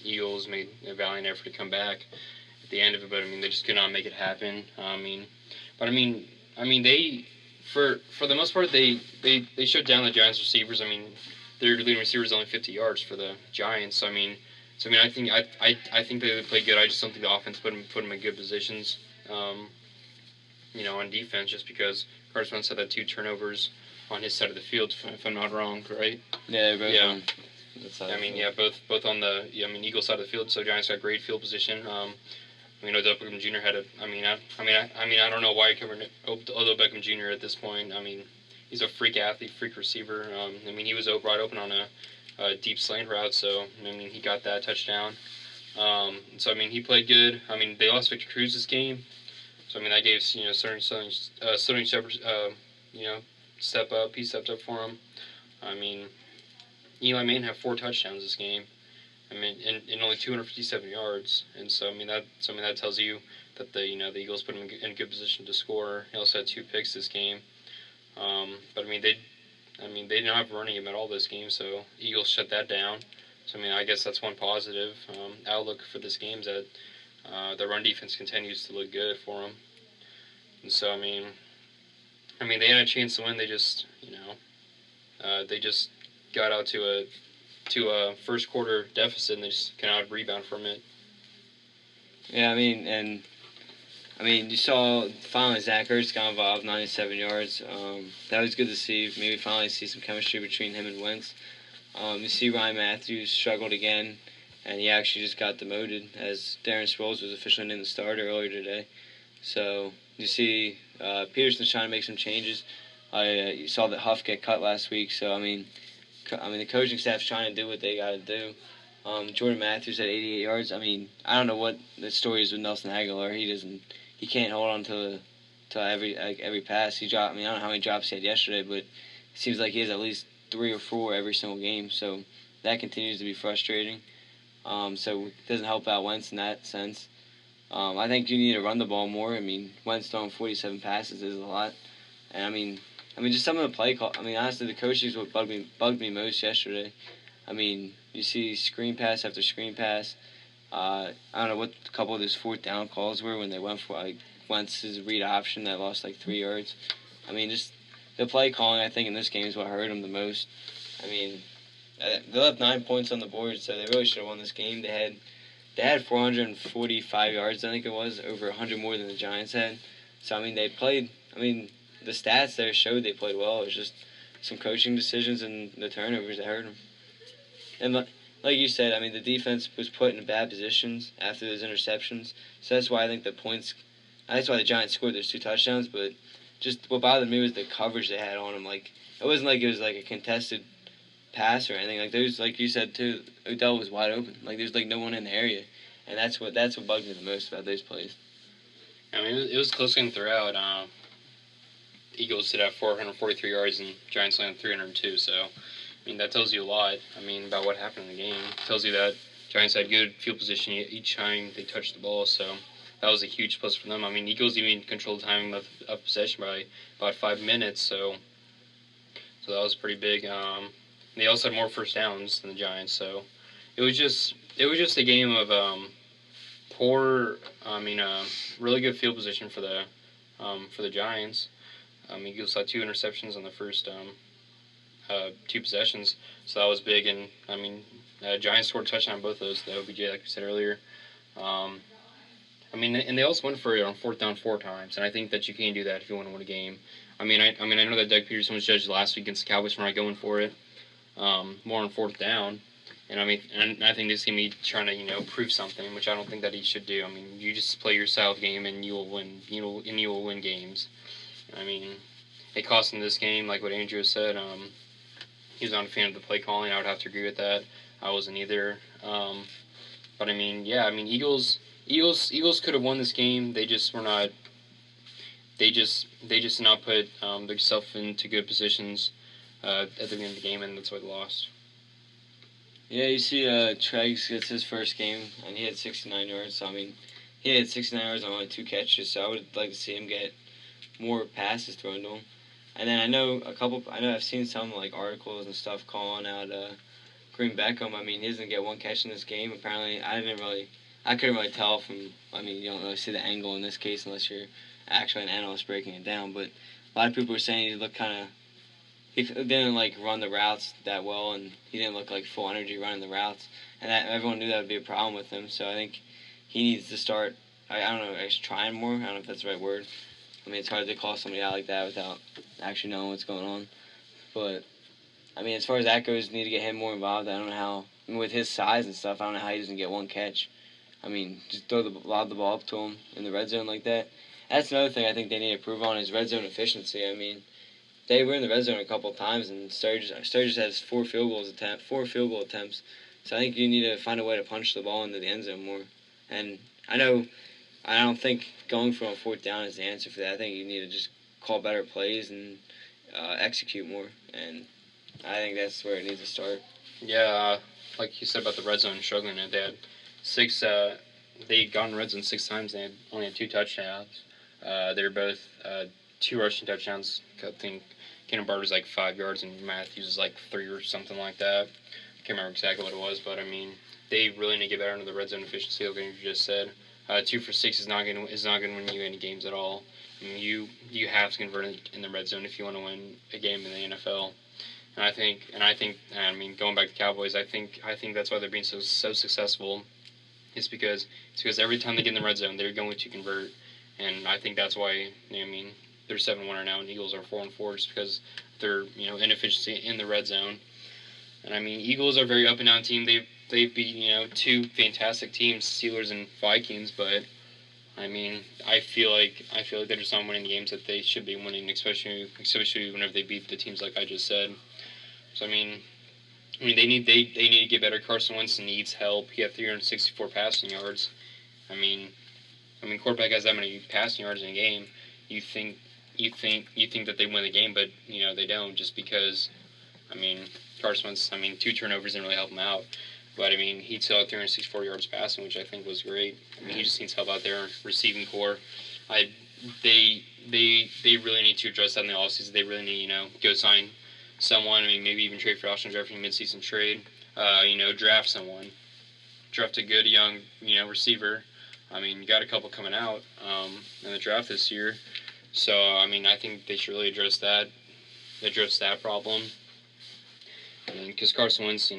Speaker 2: Eagles made a valiant effort to come back at the end of it, but I mean, they just could not make it happen. They, for the most part, they shut down the Giants receivers. I mean, their leading receiver is only 50 yards for the Giants. So I think they played good. I just don't think the offense put them in good positions. On defense, just because Carson Wentz had that 2 turnovers on his side of the field, if I'm not wrong, right?
Speaker 1: Yeah, both
Speaker 2: yeah.
Speaker 1: on that side.
Speaker 2: Both on the Eagles side of the field. So Giants got great field position. Odell Beckham Jr. had a. I don't know why he covered Odell Beckham Jr. at this point. I mean, he's a freak athlete, freak receiver. He was wide open on a deep slant route, so he got that touchdown. He played good. They lost Victor Cruz this game, so that gave Sterling Shepard step up. He stepped up for him. Eli Manning had 4 touchdowns this game. In only 257 yards, and so that tells you that the Eagles put him in good position to score. He also had 2 picks this game, but they didn't have running him at all this game, so Eagles shut that down. So I guess that's one positive outlook for this game, is that the run defense continues to look good for them. And so they had a chance to win. They just got out to a first quarter deficit, and they just cannot rebound from it.
Speaker 1: Yeah, you saw finally Zach Ertz got involved, 97 yards. That was good to see. Maybe finally see some chemistry between him and Wentz. You see Ryan Matthews struggled again, and he actually just got demoted as Darren Sproles was officially named the starter earlier today. So you see Peterson's trying to make some changes. You saw that Huff get cut last week, so the coaching staff's trying to do what they got to do. Jordan Matthews had 88 yards. I don't know what the story is with Nelson Aguilar. He can't hold on to every pass he dropped. I don't know how many drops he had yesterday, but it seems like he has at least 3 or 4 every single game. So that continues to be frustrating. So it doesn't help out Wentz in that sense. I think you need to run the ball more. Wentz throwing 47 passes is a lot, and just some of the play call. Honestly, the coaches what bugged me most yesterday. You see screen pass after screen pass. I don't know what a couple of those 4th down calls were when they went for Wentz's read option that lost 3 yards. Just the play calling, I think, in this game is what hurt them the most. They left 9 points on the board, so they really should have won this game. They had 445 yards, I think it was, over 100 more than the Giants had. So they played. The stats there showed they played well. It was just some coaching decisions and the turnovers that hurt them. And like you said, the defense was put in bad positions after those interceptions. So that's why I think that's why the Giants scored those 2 touchdowns. But just what bothered me was the coverage they had on them. It wasn't like it was a contested pass or anything. Like you said too, Odell was wide open. There's no one in the area, and that's what bugged me the most about those plays.
Speaker 2: It was close game throughout. Eagles did have 443 yards and Giants landed 302. So, that tells you a lot. About what happened in the game. It tells you that Giants had good field position each time they touched the ball. So that was a huge plus for them. Eagles even controlled the time of possession by about 5 minutes. So that was pretty big. They also had more first downs than the Giants. So it was just a game of really good field position for the Giants. Eagles had 2 interceptions on the first 2 possessions, so that was big. And Giants scored a touchdown on both of those. The OBJ, like we said earlier. I mean, and they also went for it on fourth down 4 times, and I think that you can do that if you want to win a game. I know that Doug Peterson was judged last week against the Cowboys for not going for it, more on fourth down, and I think this game he trying to prove something, which I don't think that he should do. I mean, you just play your style of game and you will win. You will win games. I mean, it cost him this game, like what Andrew said. He was not a fan of the play calling. I would have to agree with that. I wasn't either. But I mean, yeah, I mean, Eagles could have won this game. They just were not. They just did not put themselves into good positions at the beginning of the game, and that's why they lost.
Speaker 1: Yeah, you see, Treggs gets his first game, and he had 69 yards. So I mean, he had 69 yards on only 2 catches. So I would like to see him get more passes thrown to him. And then I know I've seen some like articles and stuff calling out Green Beckham. I mean, he doesn't get 1 catch in this game. Apparently, I couldn't really tell from. I mean, you don't really see the angle in this case unless you're actually an analyst breaking it down. But a lot of people were saying he looked kind of. He didn't like run the routes that well, and he didn't look like full energy running the routes. And that everyone knew that would be a problem with him. So I think he needs to start. I don't know, trying more. I don't know if that's the right word. I mean, it's hard to call somebody out like that without actually knowing what's going on. But, I mean, as far as that goes, need to get him more involved. I don't know how, I mean, with his size and stuff, I don't know how he doesn't get 1 catch. I mean, just lob the ball up to him in the red zone like that. That's another thing I think they need to improve on is red zone efficiency. I mean, they were in the red zone a couple of times, and Sturgis has 4 field goal attempts. So I think you need to find a way to punch the ball into the end zone more. And I don't think going for a 4th down is the answer for that. I think you need to just call better plays and execute more. And I think that's where it needs to start.
Speaker 2: Yeah, like you said about the red zone struggling, they had 6. They got in red zone 6 times. They only had 2 touchdowns. They were both 2 rushing touchdowns. I think Keenan Barber's like 5 yards and Matthews is like 3 or something like that. I can't remember exactly what it was, but I mean, they really need to get better into the red zone efficiency, like you just said. 2 for 6 is not going to win you any games at all. I mean, you have to convert in the red zone if you want to win a game in the NFL. And I think, I mean, going back to Cowboys, I think that's why they're being so successful. It's because every time they get in the red zone, they're going to convert, and I think that's why. I mean, they're 7-1 now, and Eagles are 4-4, just because their inefficiency in the red zone. And I mean, Eagles are a very up and down team. They've beat 2 fantastic teams, Steelers and Vikings, but I mean, I feel like they're just not winning the games that they should be winning, especially whenever they beat the teams like I just said. So I mean they need to get better. Carson Wentz needs help. He had 364 passing yards. I mean quarterback has that many passing yards in a game. You think that they win the game, but they don't, just because I mean Carson Wentz. 2 turnovers didn't really help him out. But, I mean, he still had 364 yards passing, which I think was great. I mean, he just needs help out there, receiving core. They really need to address that in the offseason. They really need, go sign someone. I mean, maybe even trade for Alshon Jeffrey mid-season trade. Draft someone. Draft a good young, receiver. I mean, you got a couple coming out in the draft this year. So, I mean, I think they should really address that problem. I mean, because Carson Wentz,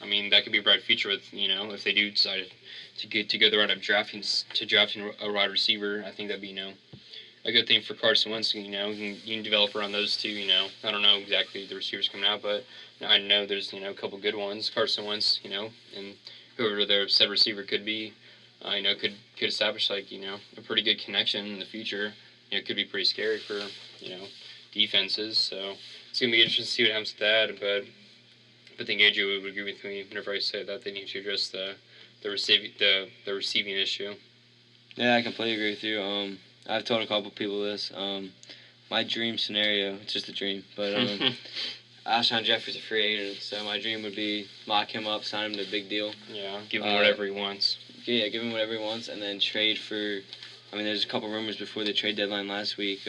Speaker 2: I mean, that could be a bright future with, if they do decide to go the route of drafting a wide receiver. I think that'd be, a good thing for Carson Wentz. You can develop around those 2. I don't know exactly the receivers coming out, but I know there's, a couple good ones. Carson Wentz, and whoever their said receiver could be, could establish like, a pretty good connection in the future. It could be pretty scary for, defenses. So it's gonna be interesting to see what happens with that, but. I think Andrew would agree with me whenever I say that they need to address the receiving issue.
Speaker 1: Yeah, I completely agree with you. I've told a couple people this. My dream scenario, it's just a dream, but Alshon Jeffrey's a free agent, so my dream would be lock him up, sign him to a big deal.
Speaker 2: Yeah, give him whatever he wants.
Speaker 1: Yeah, give him whatever he wants, and then trade for. I mean, there's a couple rumors before the trade deadline last week.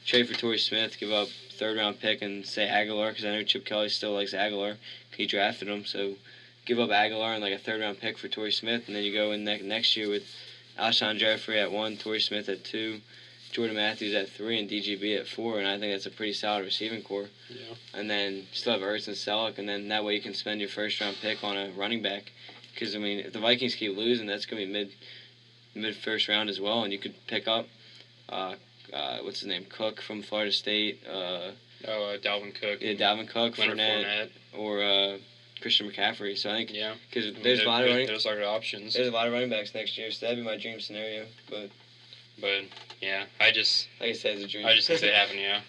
Speaker 1: Trade for Torrey Smith, give up 3rd-round pick and say Aguilar, because I know Chip Kelly still likes Aguilar. He drafted him, so give up Aguilar and like a 3rd-round pick for Torrey Smith, and then you go in next year with Alshon Jeffrey at 1, Torrey Smith at 2, Jordan Matthews at 3, and DGB at 4, and I think that's a pretty solid receiving core.
Speaker 2: Yeah.
Speaker 1: And then still have Ertz and Selleck, and then that way you can spend your 1st-round pick on a running back, because I mean if the Vikings keep losing, that's gonna be mid first round as well, and you could pick up what's his name, Cook from Florida State.
Speaker 2: Dalvin Cook.
Speaker 1: Yeah, Dalvin Cook,
Speaker 2: Leonard Fournette.
Speaker 1: or Christian McCaffrey. So I think because
Speaker 2: I mean,
Speaker 1: there's a lot of
Speaker 2: options.
Speaker 1: There's a lot of running backs next year, so that'd be my dream scenario. But
Speaker 2: yeah, I just
Speaker 1: like I said, it's a dream.
Speaker 2: I just think it happen. Yeah.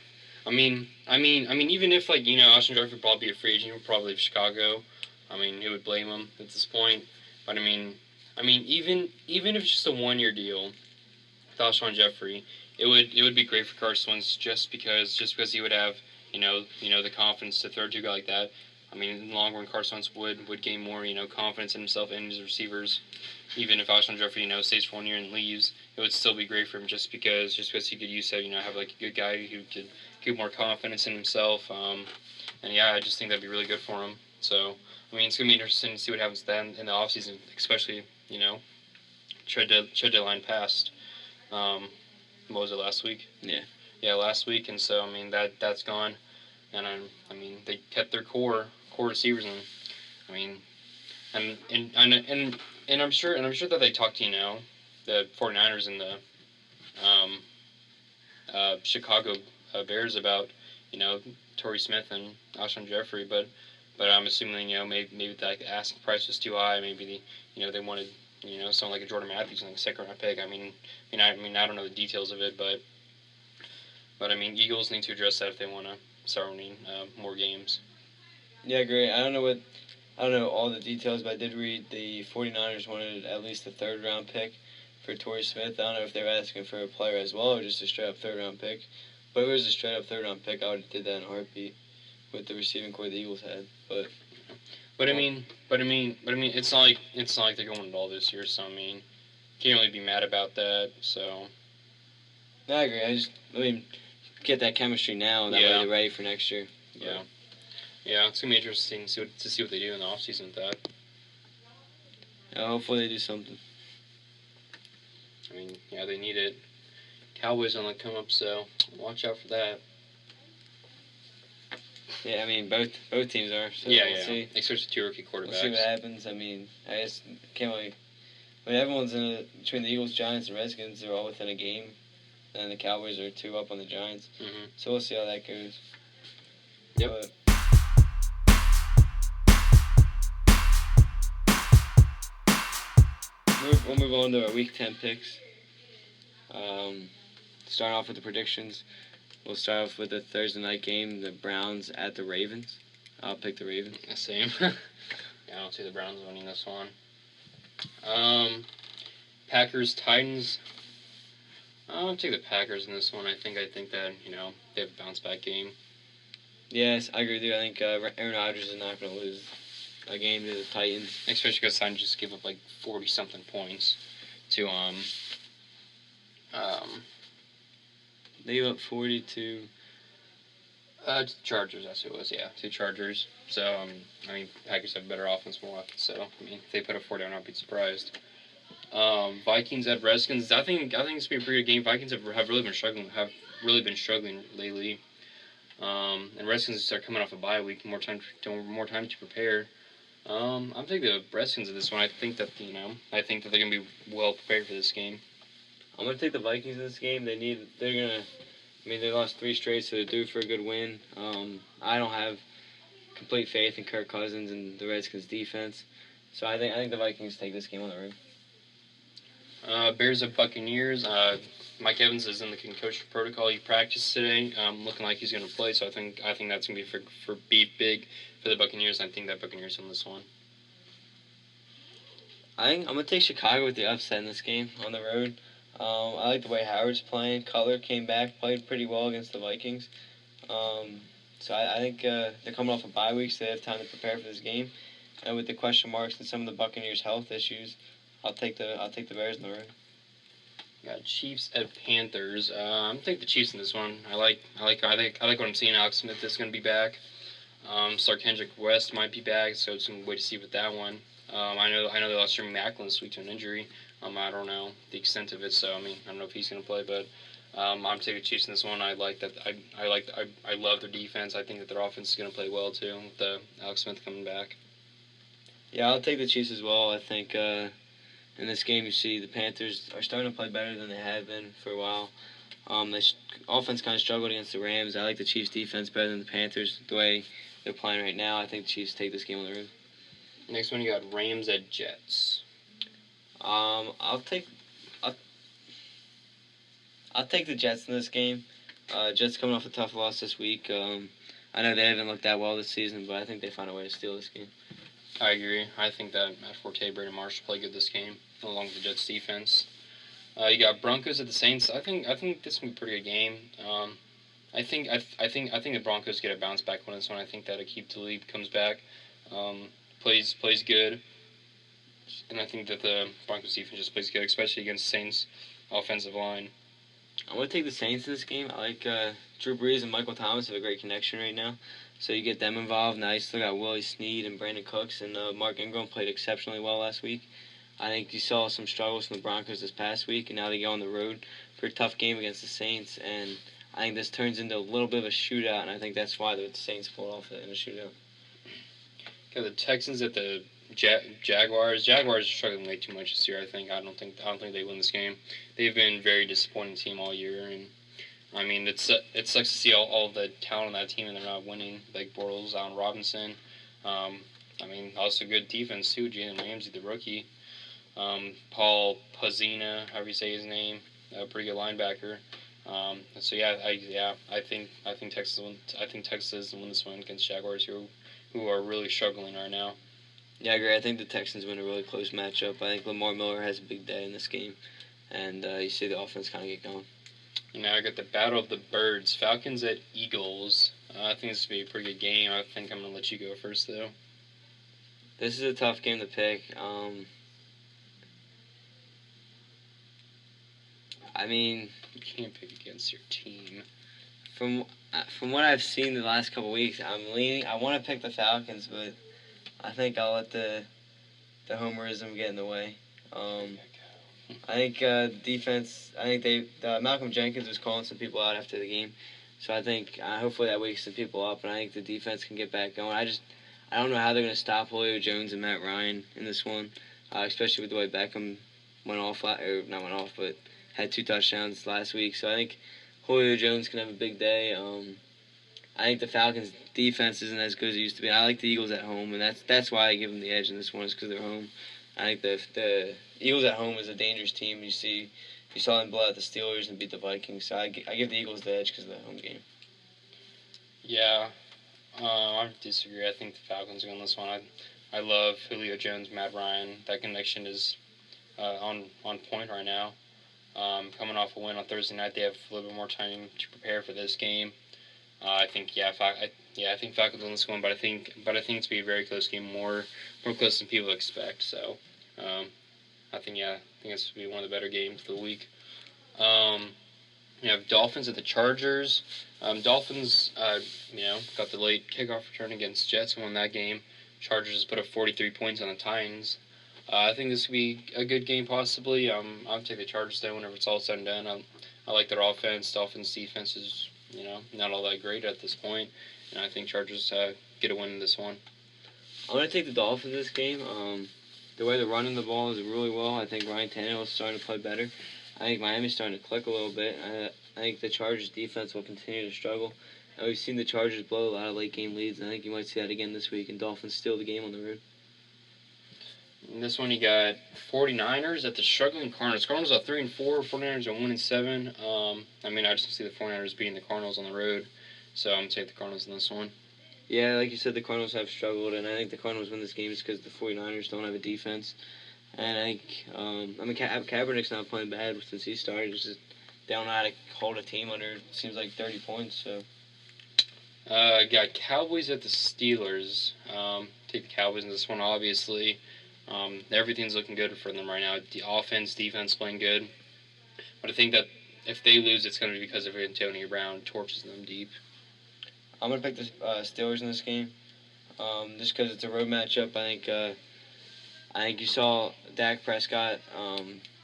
Speaker 2: I mean, even if Austin Jeffrey would probably be a free agent, he would probably leave Chicago. I mean, who would blame him at this point? But I mean, even if it's just a 1-year deal with Alshon Jeffrey, it would be great for Carson Wentz just because he would have the confidence to throw to a guy like that. I mean, in the long run, Carson Wentz would gain more confidence in himself and his receivers. Even if Alshon Jeffrey stays for 1 year and leaves, it would still be great for him just because he could use that have like a good guy who could give more confidence in himself. And yeah, I just think that'd be really good for him. So I mean, it's gonna be interesting to see what happens then in the offseason, especially trade deadline passed. What was it, last week? Yeah, last week, and so I mean that's gone, and I mean they kept their core receivers, and I mean, and I'm sure that they talked to the 49ers and the Chicago Bears about Torrey Smith and Alshon Jeffrey, but I'm assuming maybe the asking price was too high. Maybe they wanted someone like a Jordan Matthews and like a second round pick. I don't know the details of it, but I mean Eagles need to address that if they want to start winning more games.
Speaker 1: Yeah, great. I don't know all the details, but I did read the 49ers wanted at least a third round pick for Torrey Smith. I don't know if they were asking for a player as well or just a straight up third round pick. But if it was a straight up third round pick, I would have did that in a heartbeat with the receiving core the Eagles had. But
Speaker 2: I mean, it's not like they're going at all this year. So I mean, can't really be mad about that. So.
Speaker 1: No, I agree. Get that chemistry now, and that way they're ready for next year.
Speaker 2: Yeah. Yeah, it's gonna be interesting to see what they do in the offseason with that.
Speaker 1: Yeah, hopefully they do something.
Speaker 2: I mean, yeah, they need it. Cowboys on the come up, so watch out for that.
Speaker 1: Yeah, I mean both teams are. So
Speaker 2: we'll see. Especially two rookie quarterbacks.
Speaker 1: We'll see what happens. I mean, I just can't really. I mean, everyone's between the Eagles, Giants, and Redskins. They're all within a game, and the Cowboys are 2 up on the Giants.
Speaker 2: Mm-hmm.
Speaker 1: So we'll see how that goes.
Speaker 2: Yep.
Speaker 1: We'll move on to our Week 10 picks. Starting off with the predictions. We'll start off with the Thursday night game, the Browns at the Ravens. I'll pick the Ravens.
Speaker 2: Same. Yeah, I don't see the Browns winning this one. Packers, Titans. I'll take the Packers in this one. I think that they have a bounce back game.
Speaker 1: Yes, I agree with you. I think Aaron Rodgers is not going to lose a game to the Titans.
Speaker 2: Especially because Titans just gave up like 40-something points to
Speaker 1: They gave up 40 to
Speaker 2: Chargers. That's who it was. Yeah, to Chargers. So I mean, Packers have better offense, more weapons. So I mean, if they put a 40 on, I'd be surprised. Vikings at Redskins. I think it's gonna be a pretty good game. Vikings have really been struggling. Lately. And Redskins are coming off a bye week, more time to prepare. I'm taking the Redskins in this one. I think that they're gonna be well prepared for this game.
Speaker 1: I'm gonna take the Vikings in this game. They lost 3 straight, so they're due for a good win. I don't have complete faith in Kirk Cousins and the Redskins defense, so I think the Vikings take this game on the road.
Speaker 2: Bears at Buccaneers. Mike Evans is in the concussion protocol. He practiced today, looking like he's going to play. So I think that's going to be big for the Buccaneers. I think that Buccaneers win this one.
Speaker 1: I'm going to take Chicago with the upset in this game on the road. I like the way Howard's playing. Cutler came back, played pretty well against the Vikings. So I think they're coming off a bye week, so they have time to prepare for this game. And with the question marks and some of the Buccaneers' health issues, I'll take the Bears in the road.
Speaker 2: Got Chiefs at Panthers. I'm taking the Chiefs in this one. I like what I'm seeing. Alex Smith is going to be back. Sarkendrick West might be back, so it's going to wait to see with that one. I know they lost Jeremy Maclin this week to an injury. I don't know the extent of it, so I don't know if he's going to play, but I'm taking the Chiefs in this one. I like that. I love their defense. I think that their offense is going to play well too with Alex Smith coming back.
Speaker 1: Yeah, I'll take the Chiefs as well. I think In this game, you see the Panthers are starting to play better than they have been for a while. Offense kind of struggled against the Rams. I like the Chiefs' defense better than the Panthers. The way they're playing right now, I think the Chiefs take this game on the road.
Speaker 2: Next one, you got Rams at Jets.
Speaker 1: I'll take the Jets in this game. Jets coming off a tough loss this week. I know they haven't looked that well this season, but I think they find a way to steal this game.
Speaker 2: I agree. I think that Matt Forte, Brandon Marshall play good this game, along with the Jets defense. You got Broncos at the Saints. I think this will be a pretty good game. I think the Broncos get a bounce back on this one. I think that Aqib Talib comes back, plays good, and I think that the Broncos defense just plays good, especially against Saints offensive line.
Speaker 1: I'm going to take the Saints in this game. I like Drew Brees and Michael Thomas have a great connection right now. So you get them involved. Now you still got Willie Snead and Brandon Cooks, and Mark Ingram played exceptionally well last week. I think you saw some struggles from the Broncos this past week, and now they go on the road for a tough game against the Saints. And I think this turns into a little bit of a shootout, and I think that's why the Saints pulled off in a shootout.
Speaker 2: Got the Texans at the Jaguars. Jaguars are struggling way too much this year. I don't think they win this game. They've been a very disappointing team all year, and I mean it sucks to see all the talent on that team and they're not winning. Like Bortles, Allen Robinson. I mean also good defense too. Jalen Ramsey, the rookie. Paul Pazina, however you say his name, a pretty good linebacker. So I think Texas will win this one against Jaguars who are really struggling right now.
Speaker 1: Yeah, I agree. I think the Texans win a really close matchup. I think Lamar Miller has a big day in this game, and you see the offense kind of get going.
Speaker 2: Now I got the Battle of the Birds, Falcons at Eagles. I think this will be a pretty good game. I think I'm going to let you go first, though.
Speaker 1: This is a tough game to pick. I mean,
Speaker 2: you can't pick against your team.
Speaker 1: From what I've seen the last couple weeks, I want to pick the Falcons, but I think I'll let the homerism get in the way. I think defense. I think Malcolm Jenkins was calling some people out after the game, so I think hopefully that wakes some people up, and I think the defense can get back going. I don't know how they're going to stop Julio Jones and Matt Ryan in this one, especially with the way Beckham but had 2 touchdowns last week. So I think Julio Jones can have a big day. I think the Falcons' defense isn't as good as it used to be. I like the Eagles at home, and that's why I give them the edge in this one, is because they're home. I think the Eagles at home is a dangerous team. You saw them blow out the Steelers and beat the Vikings. So I give the Eagles the edge because of the home game.
Speaker 2: Yeah, I disagree. I think the Falcons win this one. I love Julio Jones, Matt Ryan. That connection is on point right now. Coming off a win on Thursday night, they have a little bit more time to prepare for this game. I think Falcons win this one, but I think it's be a very close game, more close than people expect. So, I think this will be one of the better games of the week. You have Dolphins at the Chargers. Dolphins, got the late kickoff return against Jets and won that game. Chargers put up 43 points on the Titans. I think this would be a good game, possibly. I'll take the Chargers though whenever it's all said and done. I like their offense. Dolphins' defense is, not all that great at this point, and I think Chargers get a win in this one.
Speaker 1: I'm going to take the Dolphins this game. The way they're running the ball is really well. I think Ryan Tannehill is starting to play better. I think Miami's starting to click a little bit. I think the Chargers' defense will continue to struggle. And we've seen the Chargers blow a lot of late-game leads, and I think you might see that again this week, and Dolphins steal the game on the road.
Speaker 2: In this one, you got 49ers at the struggling Cardinals. Cardinals are 3-4. 49ers are 1-7. I just see the 49ers beating the Cardinals on the road, so I'm going to take the Cardinals in this one.
Speaker 1: Yeah, like you said, the Cardinals have struggled, and I think the Cardinals win this game just because the 49ers don't have a defense. And I think, Kaepernick's not playing bad since he started. Just they don't know how to hold a team under, it seems like, 30 points. So.
Speaker 2: Got Cowboys at the Steelers. Take the Cowboys in this one, obviously. Everything's looking good for them right now. The offense, defense playing good. But I think that if they lose, it's going to be because of Antonio Brown torches them deep.
Speaker 1: I'm going to pick the Steelers in this game. Just because it's a road matchup. I think you saw Dak Prescott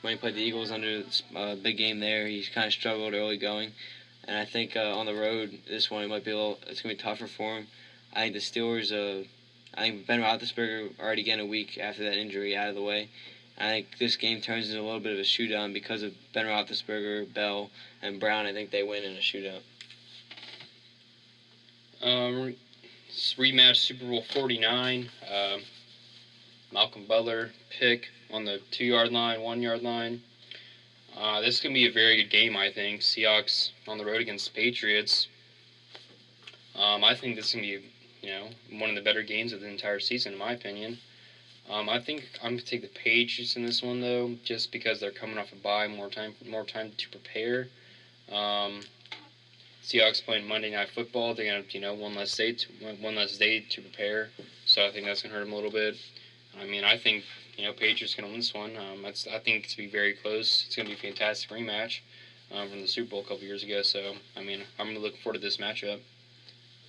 Speaker 1: when he played the Eagles under a big game there. He kind of struggled early going. And I think on the road, this one, it's going to be tougher for him. I think the Steelers, I think Ben Roethlisberger already getting a week after that injury out of the way. I think this game turns into a little bit of a shootout, and because of Ben Roethlisberger, Bell, and Brown, I think they win in a shootout.
Speaker 2: Rematch Super Bowl 49. Malcolm Butler pick on the 2-yard line, 1-yard line. This is going to be a very good game, I think. Seahawks on the road against the Patriots. I think this is going to be, one of the better games of the entire season, in my opinion. I think I'm going to take the Patriots in this one, though, just because they're coming off a bye, more time to prepare. Seahawks playing Monday Night Football. They're going to, one less day to prepare. So I think that's going to hurt them a little bit. I mean, I think, Patriots going to win this one. I think it's going to be very close. It's going to be a fantastic rematch from the Super Bowl a couple years ago. So, I mean, I'm really looking forward to this matchup.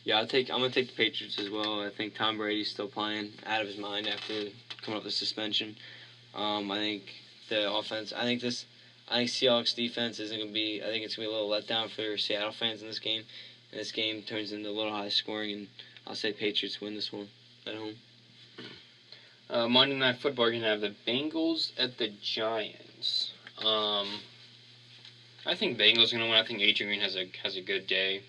Speaker 1: Yeah, I'm going to take the Patriots as well. I think Tom Brady's still playing out of his mind after coming off the suspension. I think the offense. I think Seahawks defense isn't going to be. I think it's going to be a little letdown for Seattle fans in this game. And this game turns into a little high scoring, and I'll say Patriots win this one at home.
Speaker 2: Monday Night Football, you're going to have the Bengals at the Giants. I think Bengals are going to win. I think A.J. Green has a good day.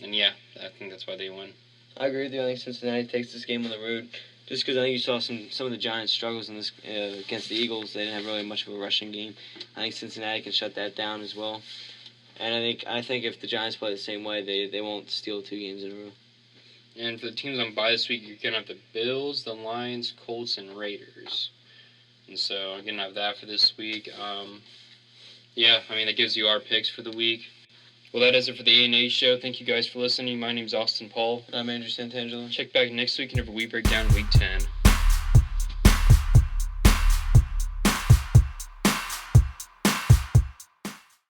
Speaker 2: And yeah, I think that's why they win.
Speaker 1: I agree with you. I think Cincinnati takes this game on the road, just because I think you saw some of the Giants' struggles in this against the Eagles. They didn't have really much of a rushing game. I think Cincinnati can shut that down as well. And I think if the Giants play the same way, they won't steal 2 games in a row.
Speaker 2: And for the teams on bye this week, you're going to have the Bills, the Lions, Colts, and Raiders. And so I'm going to have that for this week. Yeah, I mean, that gives you our picks for the week. Well, that is it for the A&A show. Thank you guys for listening. My name's Austin Paul.
Speaker 1: I'm Andrew Santangelo.
Speaker 2: Check back next week whenever we break down Week 10.